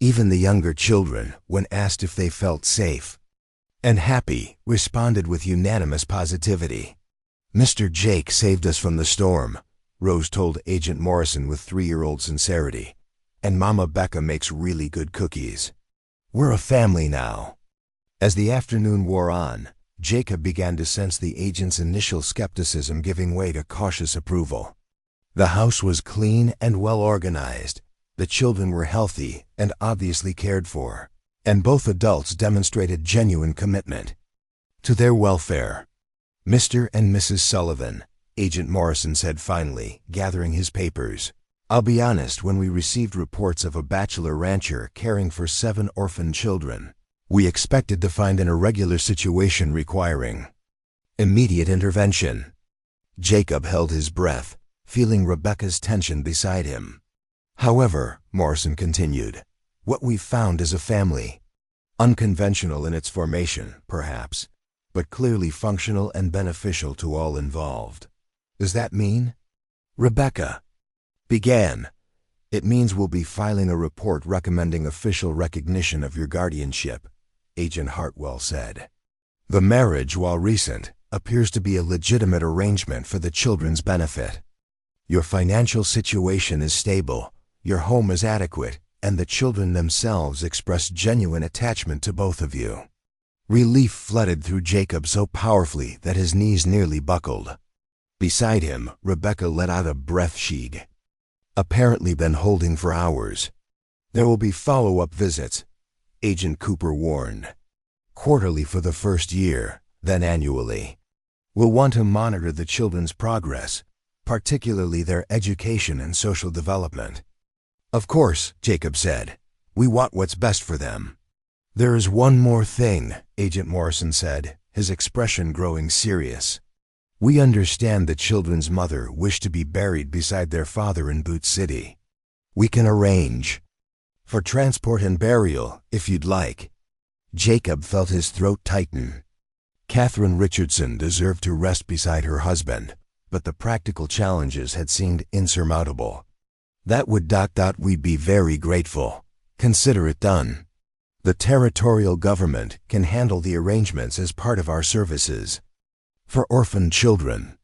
Even the younger children, when asked if they felt safe and happy, responded with unanimous positivity. "Mr. Jake saved us from the storm," Rose told Agent Morrison with 3-year-old sincerity. "And Mama Becca makes really good cookies. We're a family now." As the afternoon wore on, Jacob began to sense the agent's initial skepticism giving way to cautious approval. The house was clean and well organized, the children were healthy and obviously cared for, and both adults demonstrated genuine commitment to their welfare. "Mr. and Mrs. Sullivan," Agent Morrison said finally, gathering his papers. "I'll be honest, when we received reports of a bachelor rancher caring for 7 orphan children, we expected to find an irregular situation requiring immediate intervention." Jacob held his breath, feeling Rebecca's tension beside him. "However," Morrison continued, "what we've found is a family. Unconventional in its formation, perhaps, but clearly functional and beneficial to all involved." "Does that mean?" Rebecca began. "It means we'll be filing a report recommending official recognition of your guardianship," Agent Hartwell said. "The marriage, while recent, appears to be a legitimate arrangement for the children's benefit. Your financial situation is stable, your home is adequate, and the children themselves express genuine attachment to both of you." Relief flooded through Jacob so powerfully that his knees nearly buckled. Beside him, Rebecca let out a breath she'd apparently been holding for hours. "There will be follow-up visits," Agent Cooper warned. "Quarterly for the first year, then annually. We'll want to monitor the children's progress, particularly their education and social development." "Of course," Jacob said. "We want what's best for them." "There is one more thing," Agent Morrison said, his expression growing serious. "We understand the children's mother wished to be buried beside their father in Boot City. We can arrange for transport and burial, if you'd like. Jacob felt his throat tighten. Catherine Richardson deserved to rest beside her husband, but the practical challenges had seemed insurmountable. That would ... We'd be very grateful. Consider it done. The territorial government can handle the arrangements as part of our services. For orphaned children.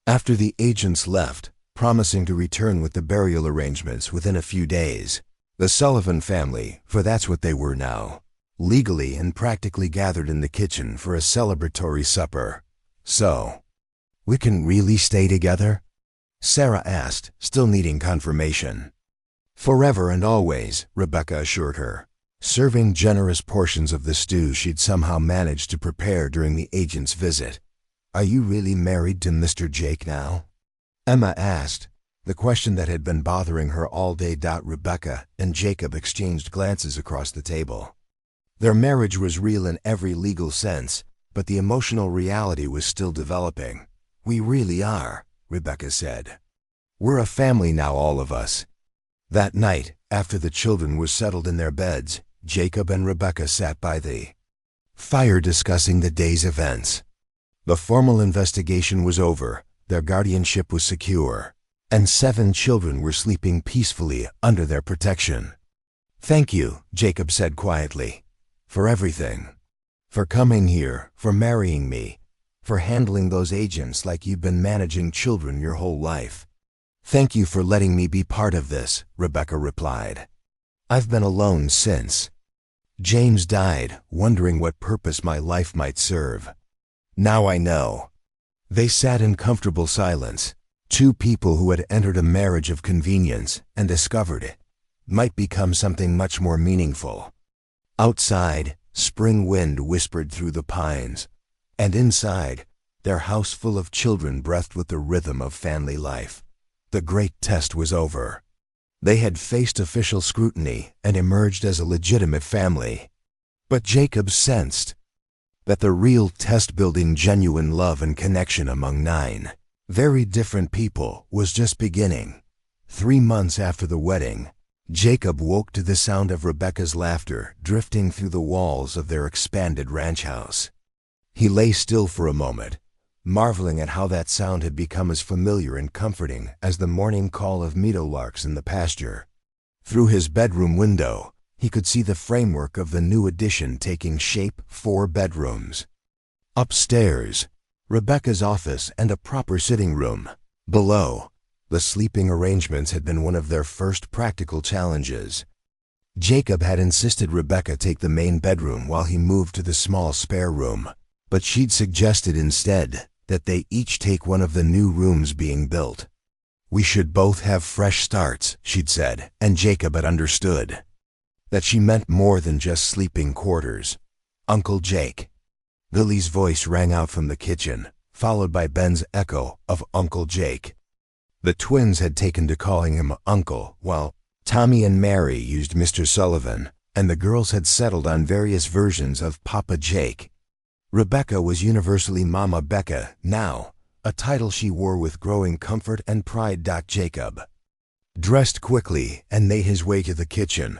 After the agents left, promising to return with the burial arrangements within a few days, the Sullivan family, for that's what they were now, legally and practically gathered in the kitchen for a celebratory supper. So, we can really stay together? Sarah asked, still needing confirmation. Forever and always, Rebecca assured her, serving generous portions of the stew she'd somehow managed to prepare during the agent's visit. Are you really married to Mr. Jake now? Emma asked, the question that had been bothering her all day. Rebecca and Jacob exchanged glances across the table. Their marriage was real in every legal sense, but the emotional reality was still developing. We really are, Rebecca said. We're a family now, all of us. That night, after the children were settled in their beds, Jacob and Rebecca sat by the fire discussing the day's events. The formal investigation was over, their guardianship was secure, and 7 children were sleeping peacefully under their protection. Thank you, Jacob said quietly, for everything. For coming here, for marrying me, for handling those agents like you've been managing children your whole life. Thank you for letting me be part of this, Rebecca replied. I've been alone since James died, wondering what purpose my life might serve. Now I know. They sat in comfortable silence, 2 people who had entered a marriage of convenience and discovered it might become something much more meaningful. Outside, spring wind whispered through the pines, and inside, their house full of children breathed with the rhythm of family life. The great test was over. They had faced official scrutiny and emerged as a legitimate family. But Jacob sensed that the real test, building genuine love and connection among 9 very different people, was just beginning. 3 months after the wedding, Jacob woke to the sound of Rebecca's laughter drifting through the walls of their expanded ranch house. He lay still for a moment, marveling at how that sound had become as familiar and comforting as the morning call of meadowlarks in the pasture. Through his bedroom window, he could see the framework of the new addition taking shape. 4 bedrooms. Upstairs, Rebecca's office and a proper sitting room. Below, the sleeping arrangements had been one of their first practical challenges. Jacob had insisted Rebecca take the main bedroom while he moved to the small spare room, but she'd suggested instead that they each take one of the new rooms being built. We should both have fresh starts, she'd said, and Jacob had understood that she meant more than just sleeping quarters. Uncle Jake. Lily's voice rang out from the kitchen, followed by Ben's echo of Uncle Jake. The twins had taken to calling him Uncle, while Tommy and Mary used Mr. Sullivan, and the girls had settled on various versions of Papa Jake. Rebecca was universally Mama Becca now, a title she wore with growing comfort and pride. Jacob dressed quickly and made his way to the kitchen,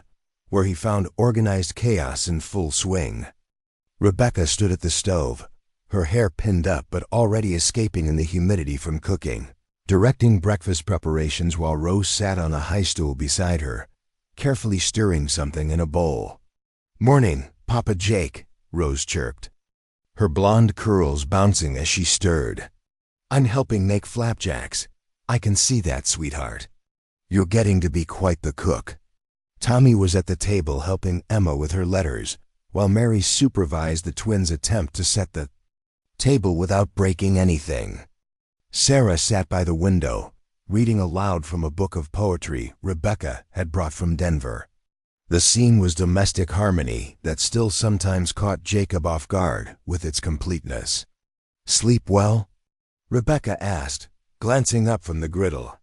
where he found organized chaos in full swing. Rebecca stood at the stove, her hair pinned up but already escaping in the humidity from cooking, directing breakfast preparations while Rose sat on a high stool beside her, carefully stirring something in a bowl. "Morning, Papa Jake," Rose chirped, her blonde curls bouncing as she stirred. "I'm helping make flapjacks. I can see that, sweetheart. You're getting to be quite the cook." Tommy was at the table helping Emma with her letters, while Mary supervised the twins' attempt to set the table without breaking anything. Sarah sat by the window, reading aloud from a book of poetry Rebecca had brought from Denver. The scene was domestic harmony that still sometimes caught Jacob off guard with its completeness. "Sleep well?" Rebecca asked, glancing up from the griddle.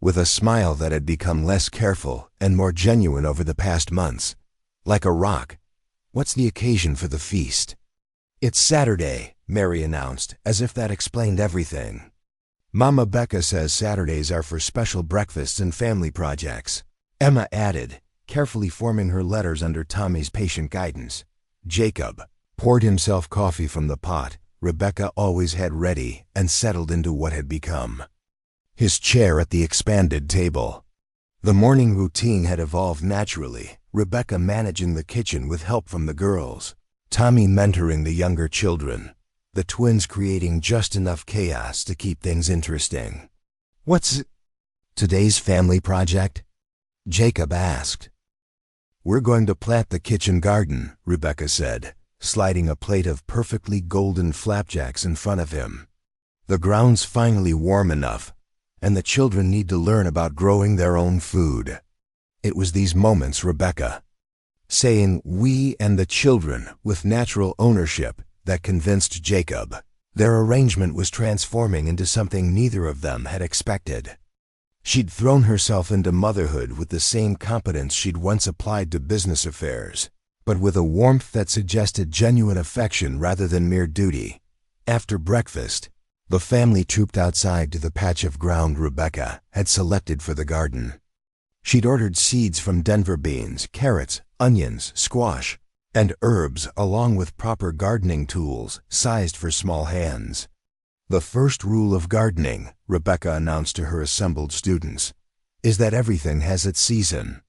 With a smile that had become less careful and more genuine over the past months. Like a rock. "What's the occasion for the feast?" "It's Saturday," Mary announced, as if that explained everything. "Mama Becca says Saturdays are for special breakfasts and family projects. Emma added, carefully forming her letters under Tommy's patient guidance. Jacob poured himself coffee from the pot Rebecca always had ready and settled into what had become his chair at the expanded table. The morning routine had evolved naturally, Rebecca managing the kitchen with help from the girls, Tommy mentoring the younger children, the twins creating just enough chaos to keep things interesting. "What's today's family project?" Jacob asked. "We're going to plant the kitchen garden," Rebecca said, sliding a plate of perfectly golden flapjacks in front of him. "The ground's finally warm enough, and the children need to learn about growing their own food." It was these moments, Rebecca saying "we" and "the children" with natural ownership, that convinced Jacob their arrangement was transforming into something neither of them had expected. She'd thrown herself into motherhood with the same competence she'd once applied to business affairs, but with a warmth that suggested genuine affection rather than mere duty. After breakfast, the family trooped outside to the patch of ground Rebecca had selected for the garden. She'd ordered seeds from Denver beans, carrots, onions, squash, and herbs, along with proper gardening tools sized for small hands. "The first rule of gardening," Rebecca announced to her assembled students, "is that everything has its season.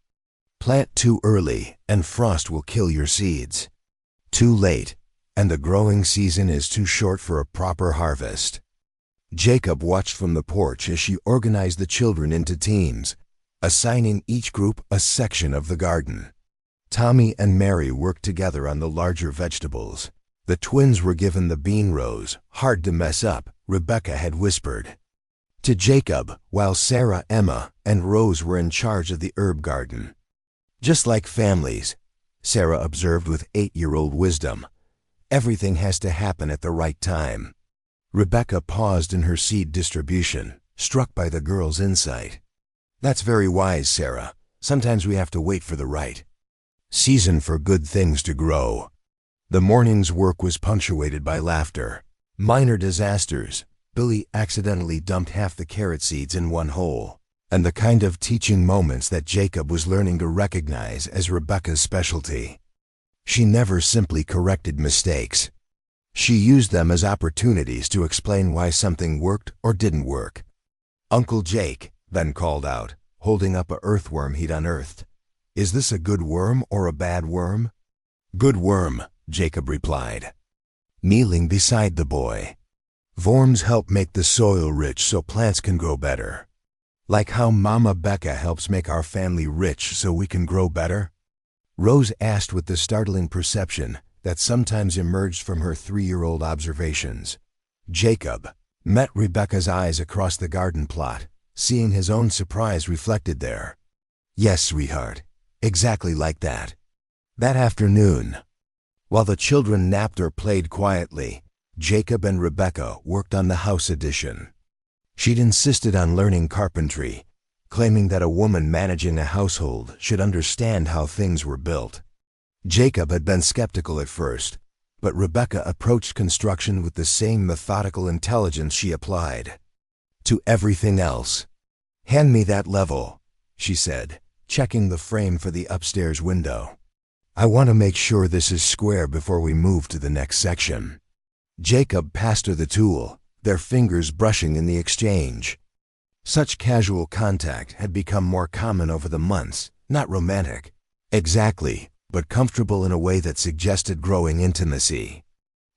Plant too early and frost will kill your seeds. Too late, and the growing season is too short for a proper harvest." Jacob watched from the porch as she organized the children into teams, assigning each group a section of the garden. Tommy and Mary worked together on the larger vegetables. The twins were given the bean rows, hard to mess up, Rebecca had whispered to Jacob, while Sarah, Emma, and Rose were in charge of the herb garden. "Just like families," Sarah observed with 8-year-old wisdom, "everything has to happen at the right time." Rebecca paused in her seed distribution, struck by the girl's insight. "That's very wise, Sarah. Sometimes we have to wait for the right season for good things to grow." The morning's work was punctuated by laughter. Minor disasters, Billy accidentally dumped half the carrot seeds in one hole, and the kind of teaching moments that Jacob was learning to recognize as Rebecca's specialty. She never simply corrected mistakes. She used them as opportunities to explain why something worked or didn't work. "Uncle Jake," then called out, holding up a earthworm he'd unearthed, "is this a good worm or a bad worm?" "Good worm," Jacob replied, kneeling beside the boy. "Worms help make the soil rich so plants can grow better. Like how Mama Becca helps make our family rich so we can grow better?" Rose asked with the startling perception that sometimes emerged from her 3-year-old observations. Jacob met Rebecca's eyes across the garden plot, seeing his own surprise reflected there. "Yes, sweetheart, exactly like that." That afternoon, while the children napped or played quietly, Jacob and Rebecca worked on the house addition. She'd insisted on learning carpentry, claiming that a woman managing a household should understand how things were built. Jacob had been skeptical at first, but Rebecca approached construction with the same methodical intelligence she applied to everything else. "Hand me that level," she said, checking the frame for the upstairs window. "I want to make sure this is square before we move to the next section." Jacob passed her the tool, their fingers brushing in the exchange. Such casual contact had become more common over the months, not romantic exactly, but comfortable in a way that suggested growing intimacy.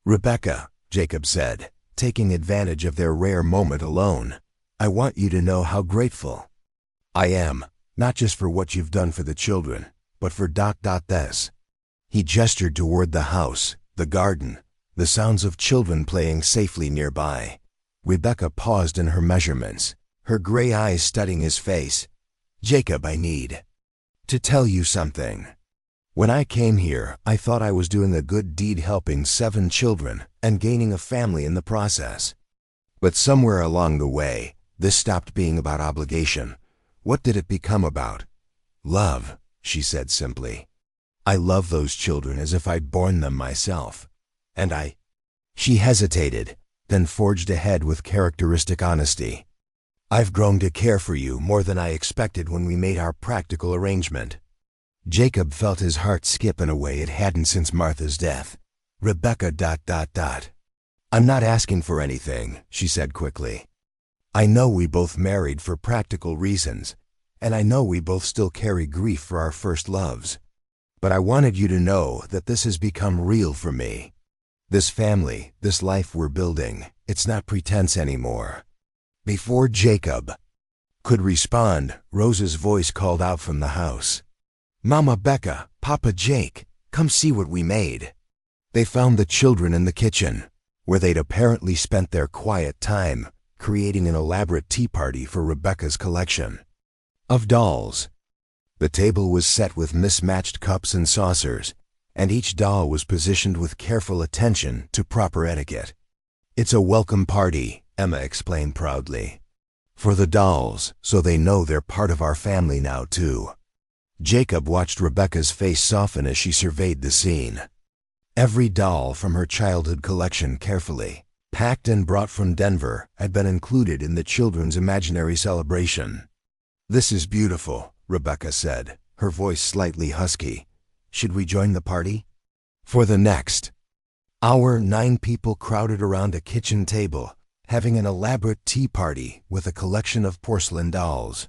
"Rebecca," Jacob said, taking advantage of their rare moment alone, "I want you to know how grateful I am, not just for what you've done for the children, but for this." He gestured toward the house, the garden, the sounds of children playing safely nearby. Rebecca paused in her measurements, her gray eyes studying his face. "Jacob, I need to tell you something. When I came here, I thought I was doing a good deed helping 7 children and gaining a family in the process. But somewhere along the way, this stopped being about obligation. What did it become about?" "Love," she said simply. "I love those children as if I'd borne them myself. And She hesitated, then forged ahead with characteristic honesty. I've grown to care for you more than I expected when we made our practical arrangement." Jacob felt his heart skip in a way it hadn't since Martha's death. Rebecca ... "I'm not asking for anything," she said quickly. "I know we both married for practical reasons, and I know we both still carry grief for our first loves. But I wanted you to know that this has become real for me. This family, this life we're building, it's not pretense anymore." Before Jacob could respond, Rose's voice called out from the house, "Mama Becca, Papa Jake, come see what we made." They found the children in the kitchen, where they'd apparently spent their quiet time creating an elaborate tea party for Rebecca's collection of dolls. The table was set with mismatched cups and saucers, and each doll was positioned with careful attention to proper etiquette. "It's a welcome party," Emma explained proudly. "For the dolls, so they know they're part of our family now, too." Jacob watched Rebecca's face soften as she surveyed the scene. Every doll from her childhood collection, carefully packed and brought from Denver, had been included in the children's imaginary celebration. "This is beautiful," Rebecca said, her voice slightly husky. "Should we join the party?" For the next hour, 9 people crowded around a kitchen table, having an elaborate tea party with a collection of porcelain dolls.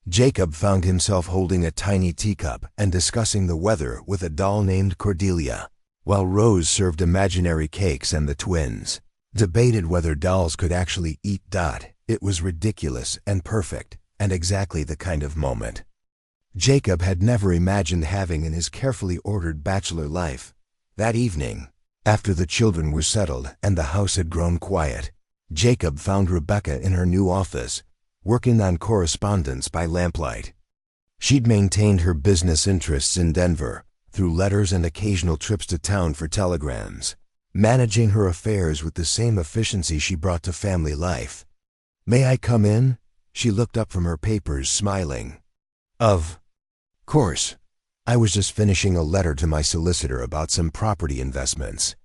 Jacob found himself holding a tiny teacup and discussing the weather with a doll named Cordelia, while Rose served imaginary cakes and the twins debated whether dolls could actually eat. It was ridiculous and perfect, and exactly the kind of moment Jacob had never imagined having in his carefully ordered bachelor life. That evening, after the children were settled and the house had grown quiet, Jacob found Rebecca in her new office, working on correspondence by lamplight. She'd maintained her business interests in Denver through letters and occasional trips to town for telegrams, managing her affairs with the same efficiency she brought to family life. "May I come in?" She looked up from her papers, smiling. Of course. I was just finishing a letter to my solicitor about some property investments."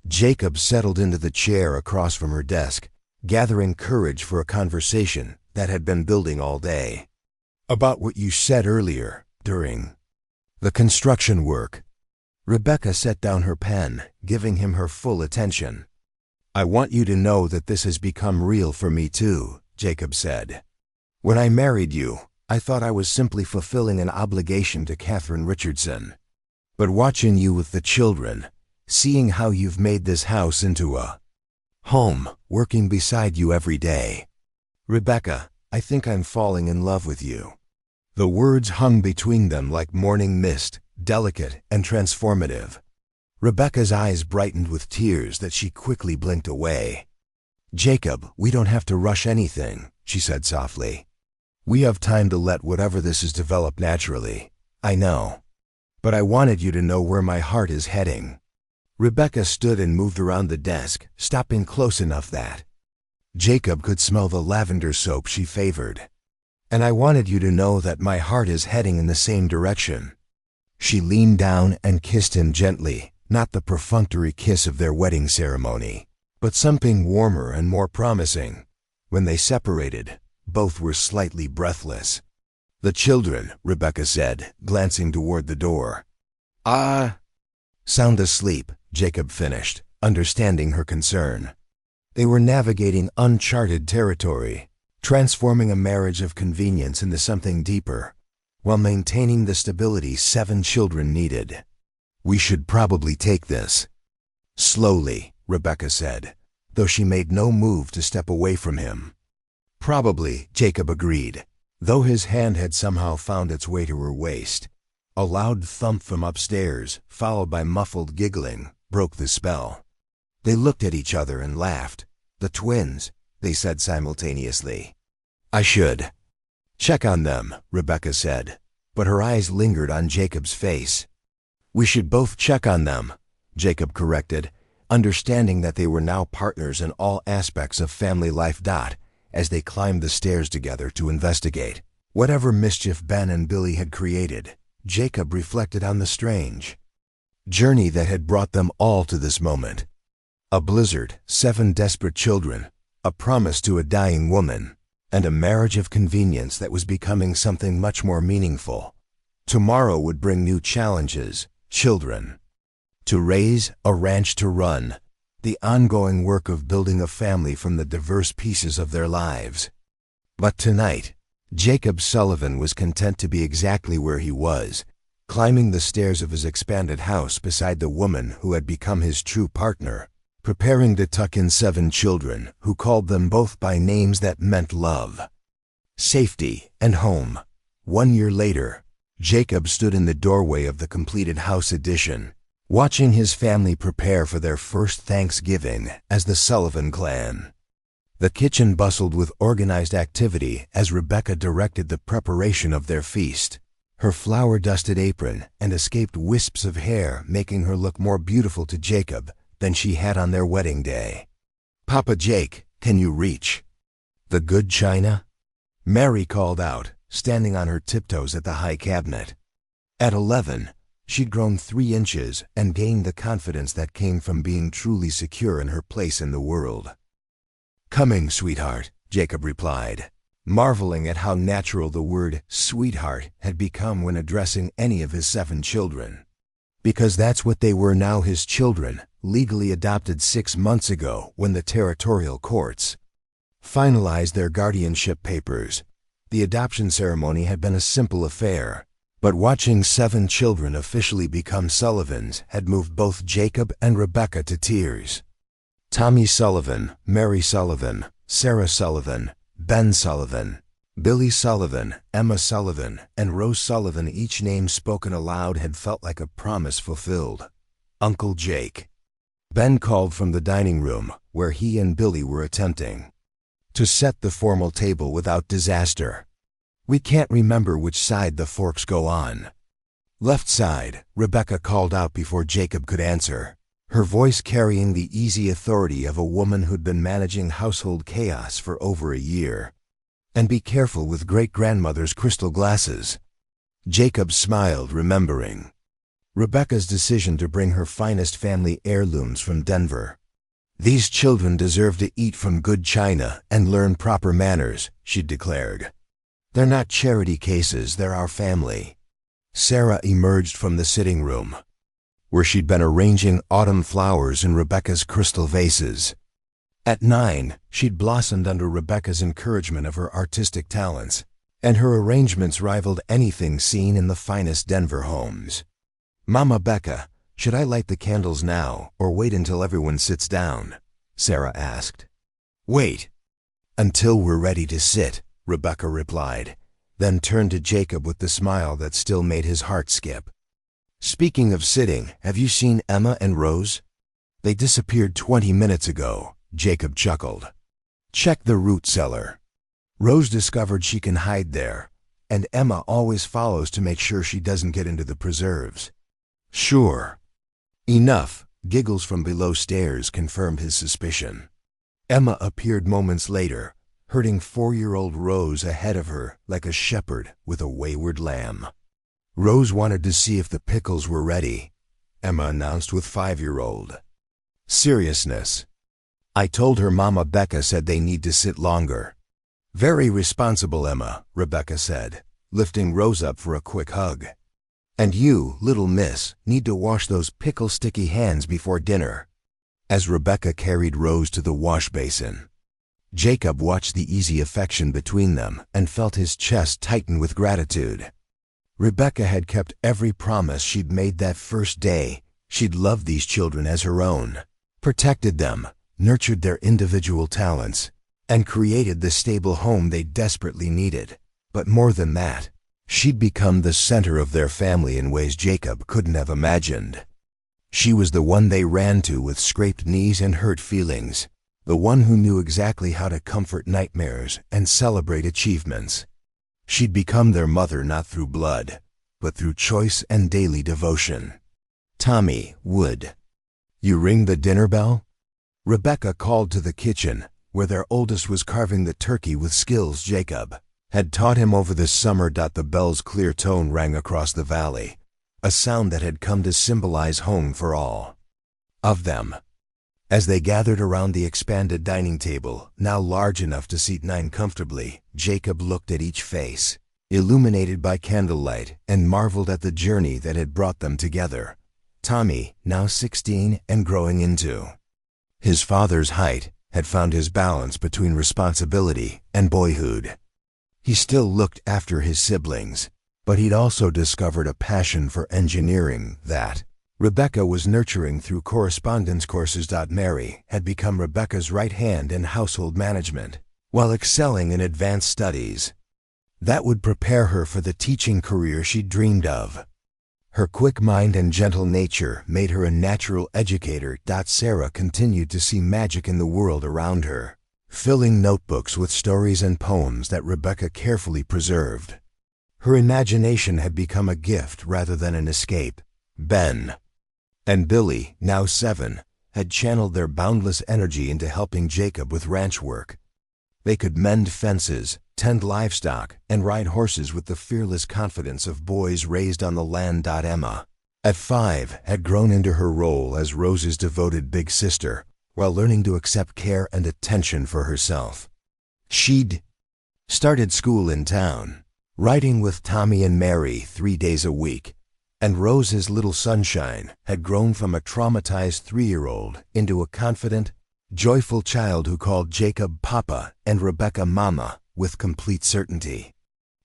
Jacob settled into the chair across from her desk, gathering courage for a conversation that had been building all day. "About what you said earlier, during the construction work." Rebecca set down her pen, giving him her full attention. "I want you to know that this has become real for me too," Jacob said. "When I married you, I thought I was simply fulfilling an obligation to Catherine Richardson. But watching you with the children, seeing how you've made this house into a home, working beside you every day, Rebecca, I think I'm falling in love with you." The words hung between them like morning mist, delicate and transformative. Rebecca's eyes brightened with tears that she quickly blinked away. "Jacob, we don't have to rush anything," she said softly. "We have time to let whatever this is develop naturally. I know. But I wanted you to know where my heart is heading." Rebecca stood and moved around the desk, stopping close enough that Jacob could smell the lavender soap she favored. "And I wanted you to know that my heart is heading in the same direction." She leaned down and kissed him gently, not the perfunctory kiss of their wedding ceremony, but something warmer and more promising. When they separated, both were slightly breathless. "The children," Rebecca said, glancing toward the door. Sound asleep," Jacob finished, understanding her concern. They were navigating uncharted territory, transforming a marriage of convenience into something deeper, while maintaining the stability 7 children needed. "We should probably take this slowly," Rebecca said, though she made no move to step away from him. "Probably," Jacob agreed, though his hand had somehow found its way to her waist. A loud thump from upstairs, followed by muffled giggling, broke the spell. They looked at each other and laughed. "The twins," they said simultaneously. "I should check on them," Rebecca said, but her eyes lingered on Jacob's face. "We should both check on them," Jacob corrected, understanding that they were now partners in all aspects of family life. As they climbed the stairs together to investigate whatever mischief Ben and Billy had created, Jacob reflected on the strange journey that had brought them all to this moment. A blizzard, 7 desperate children, a promise to a dying woman, and a marriage of convenience that was becoming something much more meaningful. Tomorrow would bring new challenges, children to raise, a ranch to run, the ongoing work of building a family from the diverse pieces of their lives. But tonight, Jacob Sullivan was content to be exactly where he was, climbing the stairs of his expanded house beside the woman who had become his true partner, preparing to tuck in 7 children who called them both by names that meant love, safety, and home. 1 year later, Jacob stood in the doorway of the completed house addition, watching his family prepare for their first Thanksgiving as the Sullivan clan. The kitchen bustled with organized activity as Rebecca directed the preparation of their feast, her flour-dusted apron and escaped wisps of hair making her look more beautiful to Jacob than she had on their wedding day. "Papa Jake, can you reach the good china?" Mary called out, standing on her tiptoes at the high cabinet. At 11, she'd grown 3 inches and gained the confidence that came from being truly secure in her place in the world. "Coming, sweetheart," Jacob replied, marveling at how natural the word sweetheart had become when addressing any of his 7 children. Because that's what they were now, his children, legally adopted 6 months ago when the Territorial courts finalized their guardianship papers. The adoption ceremony had been a simple affair, but watching 7 children officially become Sullivans had moved both Jacob and Rebecca to tears. Tommy Sullivan, Mary Sullivan, Sarah Sullivan, Ben Sullivan, Billy Sullivan, Emma Sullivan, and Rose Sullivan, each name spoken aloud, had felt like a promise fulfilled. Uncle Jake. Ben called from the dining room, where he and Billy were attempting to set the formal table without disaster. "We can't remember which side the forks go on." "Left side," Rebecca called out before Jacob could answer, her voice carrying the easy authority of a woman who'd been managing household chaos for over a year. "And be careful with great-grandmother's crystal glasses." Jacob smiled, remembering Rebecca's decision to bring her finest family heirlooms from Denver. "These children deserve to eat from good china and learn proper manners," she declared. "They're not charity cases, they're our family." Sarah emerged from the sitting room, where she'd been arranging autumn flowers in Rebecca's crystal vases. At 9, she'd blossomed under Rebecca's encouragement of her artistic talents, and her arrangements rivaled anything seen in the finest Denver homes. "Mama Becca, should I light the candles now or wait until everyone sits down?" Sarah asked. "Wait until we're ready to sit," Rebecca replied, then turned to Jacob with the smile that still made his heart skip. "Speaking of sitting, have you seen Emma and Rose? They disappeared 20 minutes ago," Jacob chuckled. "Check the root cellar. Rose discovered she can hide there, and Emma always follows to make sure she doesn't get into the preserves." "Sure." "Enough," giggles from below stairs confirmed his suspicion. Emma appeared moments later, herding 4-year-old Rose ahead of her like a shepherd with a wayward lamb. "Rose wanted to see if the pickles were ready," Emma announced with 5-year-old seriousness. "I told her Mama Becca said they need to sit longer." "Very responsible, Emma," Rebecca said, lifting Rose up for a quick hug. "And you, little miss, need to wash those pickle-sticky hands before dinner." As Rebecca carried Rose to the wash basin, Jacob watched the easy affection between them and felt his chest tighten with gratitude. Rebecca had kept every promise she'd made that first day. She'd loved these children as her own, protected them, nurtured their individual talents, and created the stable home they desperately needed. But more than that, she'd become the center of their family in ways Jacob couldn't have imagined. She was the one they ran to with scraped knees and hurt feelings, the one who knew exactly how to comfort nightmares and celebrate achievements. She'd become their mother not through blood, but through choice and daily devotion. "Tommy, would you ring the dinner bell?" Rebecca called to the kitchen, where their oldest was carving the turkey with skills Jacob had taught him over the summer. The bell's clear tone rang across the valley, a sound that had come to symbolize home for all of them. As they gathered around the expanded dining table, now large enough to seat 9 comfortably, Jacob looked at each face, illuminated by candlelight, and marveled at the journey that had brought them together. Tommy, now 16 and growing into his father's height, had found his balance between responsibility and boyhood. He still looked after his siblings, but he'd also discovered a passion for engineering that Rebecca was nurturing through correspondence courses. Mary had become Rebecca's right hand in household management, while excelling in advanced studies that would prepare her for the teaching career she'd dreamed of. Her quick mind and gentle nature made her a natural educator. Sarah continued to see magic in the world around her, filling notebooks with stories and poems that Rebecca carefully preserved. Her imagination had become a gift rather than an escape. Ben and Billy, now 7, had channeled their boundless energy into helping Jacob with ranch work. They could mend fences, tend livestock, and ride horses with the fearless confidence of boys raised on the land. Emma, at 5, had grown into her role as Rose's devoted big sister, while learning to accept care and attention for herself. She'd started school in town, riding with Tommy and Mary 3 days a week, and Rose's little sunshine had grown from a traumatized 3-year-old into a confident, joyful child who called Jacob Papa and Rebecca Mama with complete certainty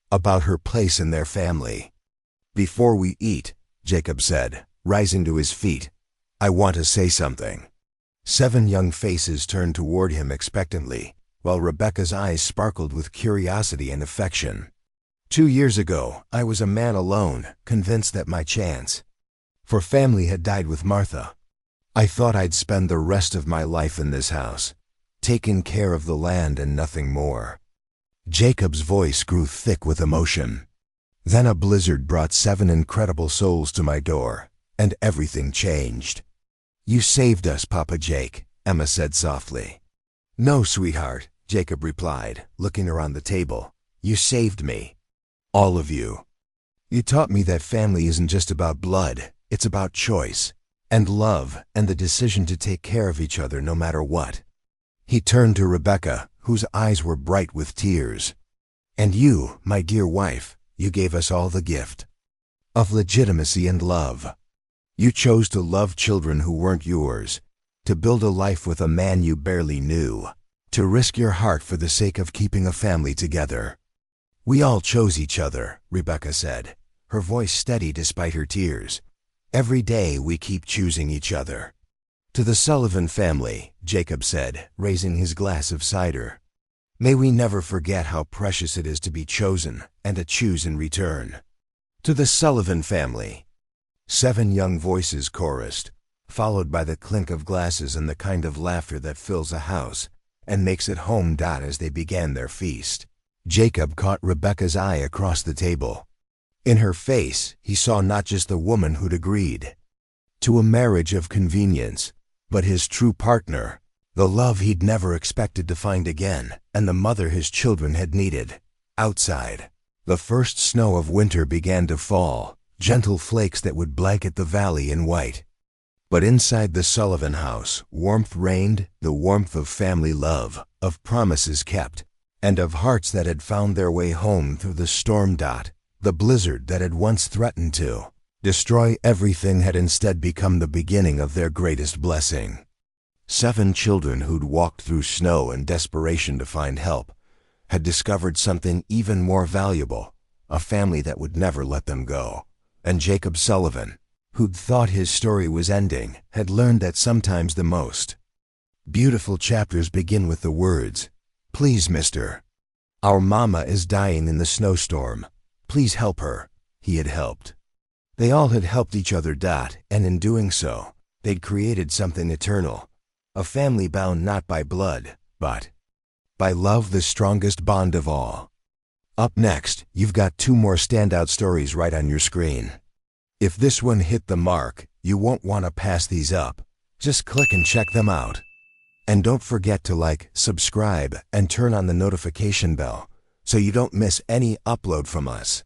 about her place in their family. "Before we eat," Jacob said, rising to his feet, "I want to say something." 7 young faces turned toward him expectantly, while Rebecca's eyes sparkled with curiosity and affection. "2 years ago, I was a man alone, convinced that my chance for family had died with Martha. I thought I'd spend the rest of my life in this house, taking care of the land and nothing more." Jacob's voice grew thick with emotion. "Then a blizzard brought 7 incredible souls to my door, and everything changed." "You saved us, Papa Jake," Emma said softly. "No, sweetheart," Jacob replied, looking around the table. "You saved me. All of you. You taught me that family isn't just about blood, it's about choice, and love, and the decision to take care of each other no matter what." He turned to Rebecca, whose eyes were bright with tears. "And you, my dear wife, you gave us all the gift of legitimacy and love. You chose to love children who weren't yours, to build a life with a man you barely knew, to risk your heart for the sake of keeping a family together." "We all chose each other," Rebecca said, her voice steady despite her tears. "Every day we keep choosing each other." "To the Sullivan family," Jacob said, raising his glass of cider. "May we never forget how precious it is to be chosen and to choose in return." "To the Sullivan family." 7 young voices chorused, followed by the clink of glasses and the kind of laughter that fills a house and makes it home. As they began their feast, Jacob caught Rebecca's eye across the table. In her face, he saw not just the woman who'd agreed to a marriage of convenience, but his true partner, the love he'd never expected to find again, and the mother his children had needed. Outside, the first snow of winter began to fall, gentle flakes that would blanket the valley in white. But inside the Sullivan house, warmth reigned, the warmth of family love, of promises kept, and of hearts that had found their way home through the storm. The blizzard that had once threatened to destroy everything had instead become the beginning of their greatest blessing. 7 children who'd walked through snow and desperation to find help had discovered something even more valuable, a family that would never let them go. And Jacob Sullivan, who'd thought his story was ending, had learned that sometimes the most beautiful chapters begin with the words, "Please, mister. Our mama is dying in the snowstorm. Please help her." He had helped. They all had helped each other. And in doing so, they'd created something eternal, a family bound not by blood, but by love, the strongest bond of all. Up next, you've got 2 more standout stories right on your screen. If this one hit the mark, you won't want to pass these up. Just click and check them out. And don't forget to like, subscribe, and turn on the notification bell so you don't miss any upload from us.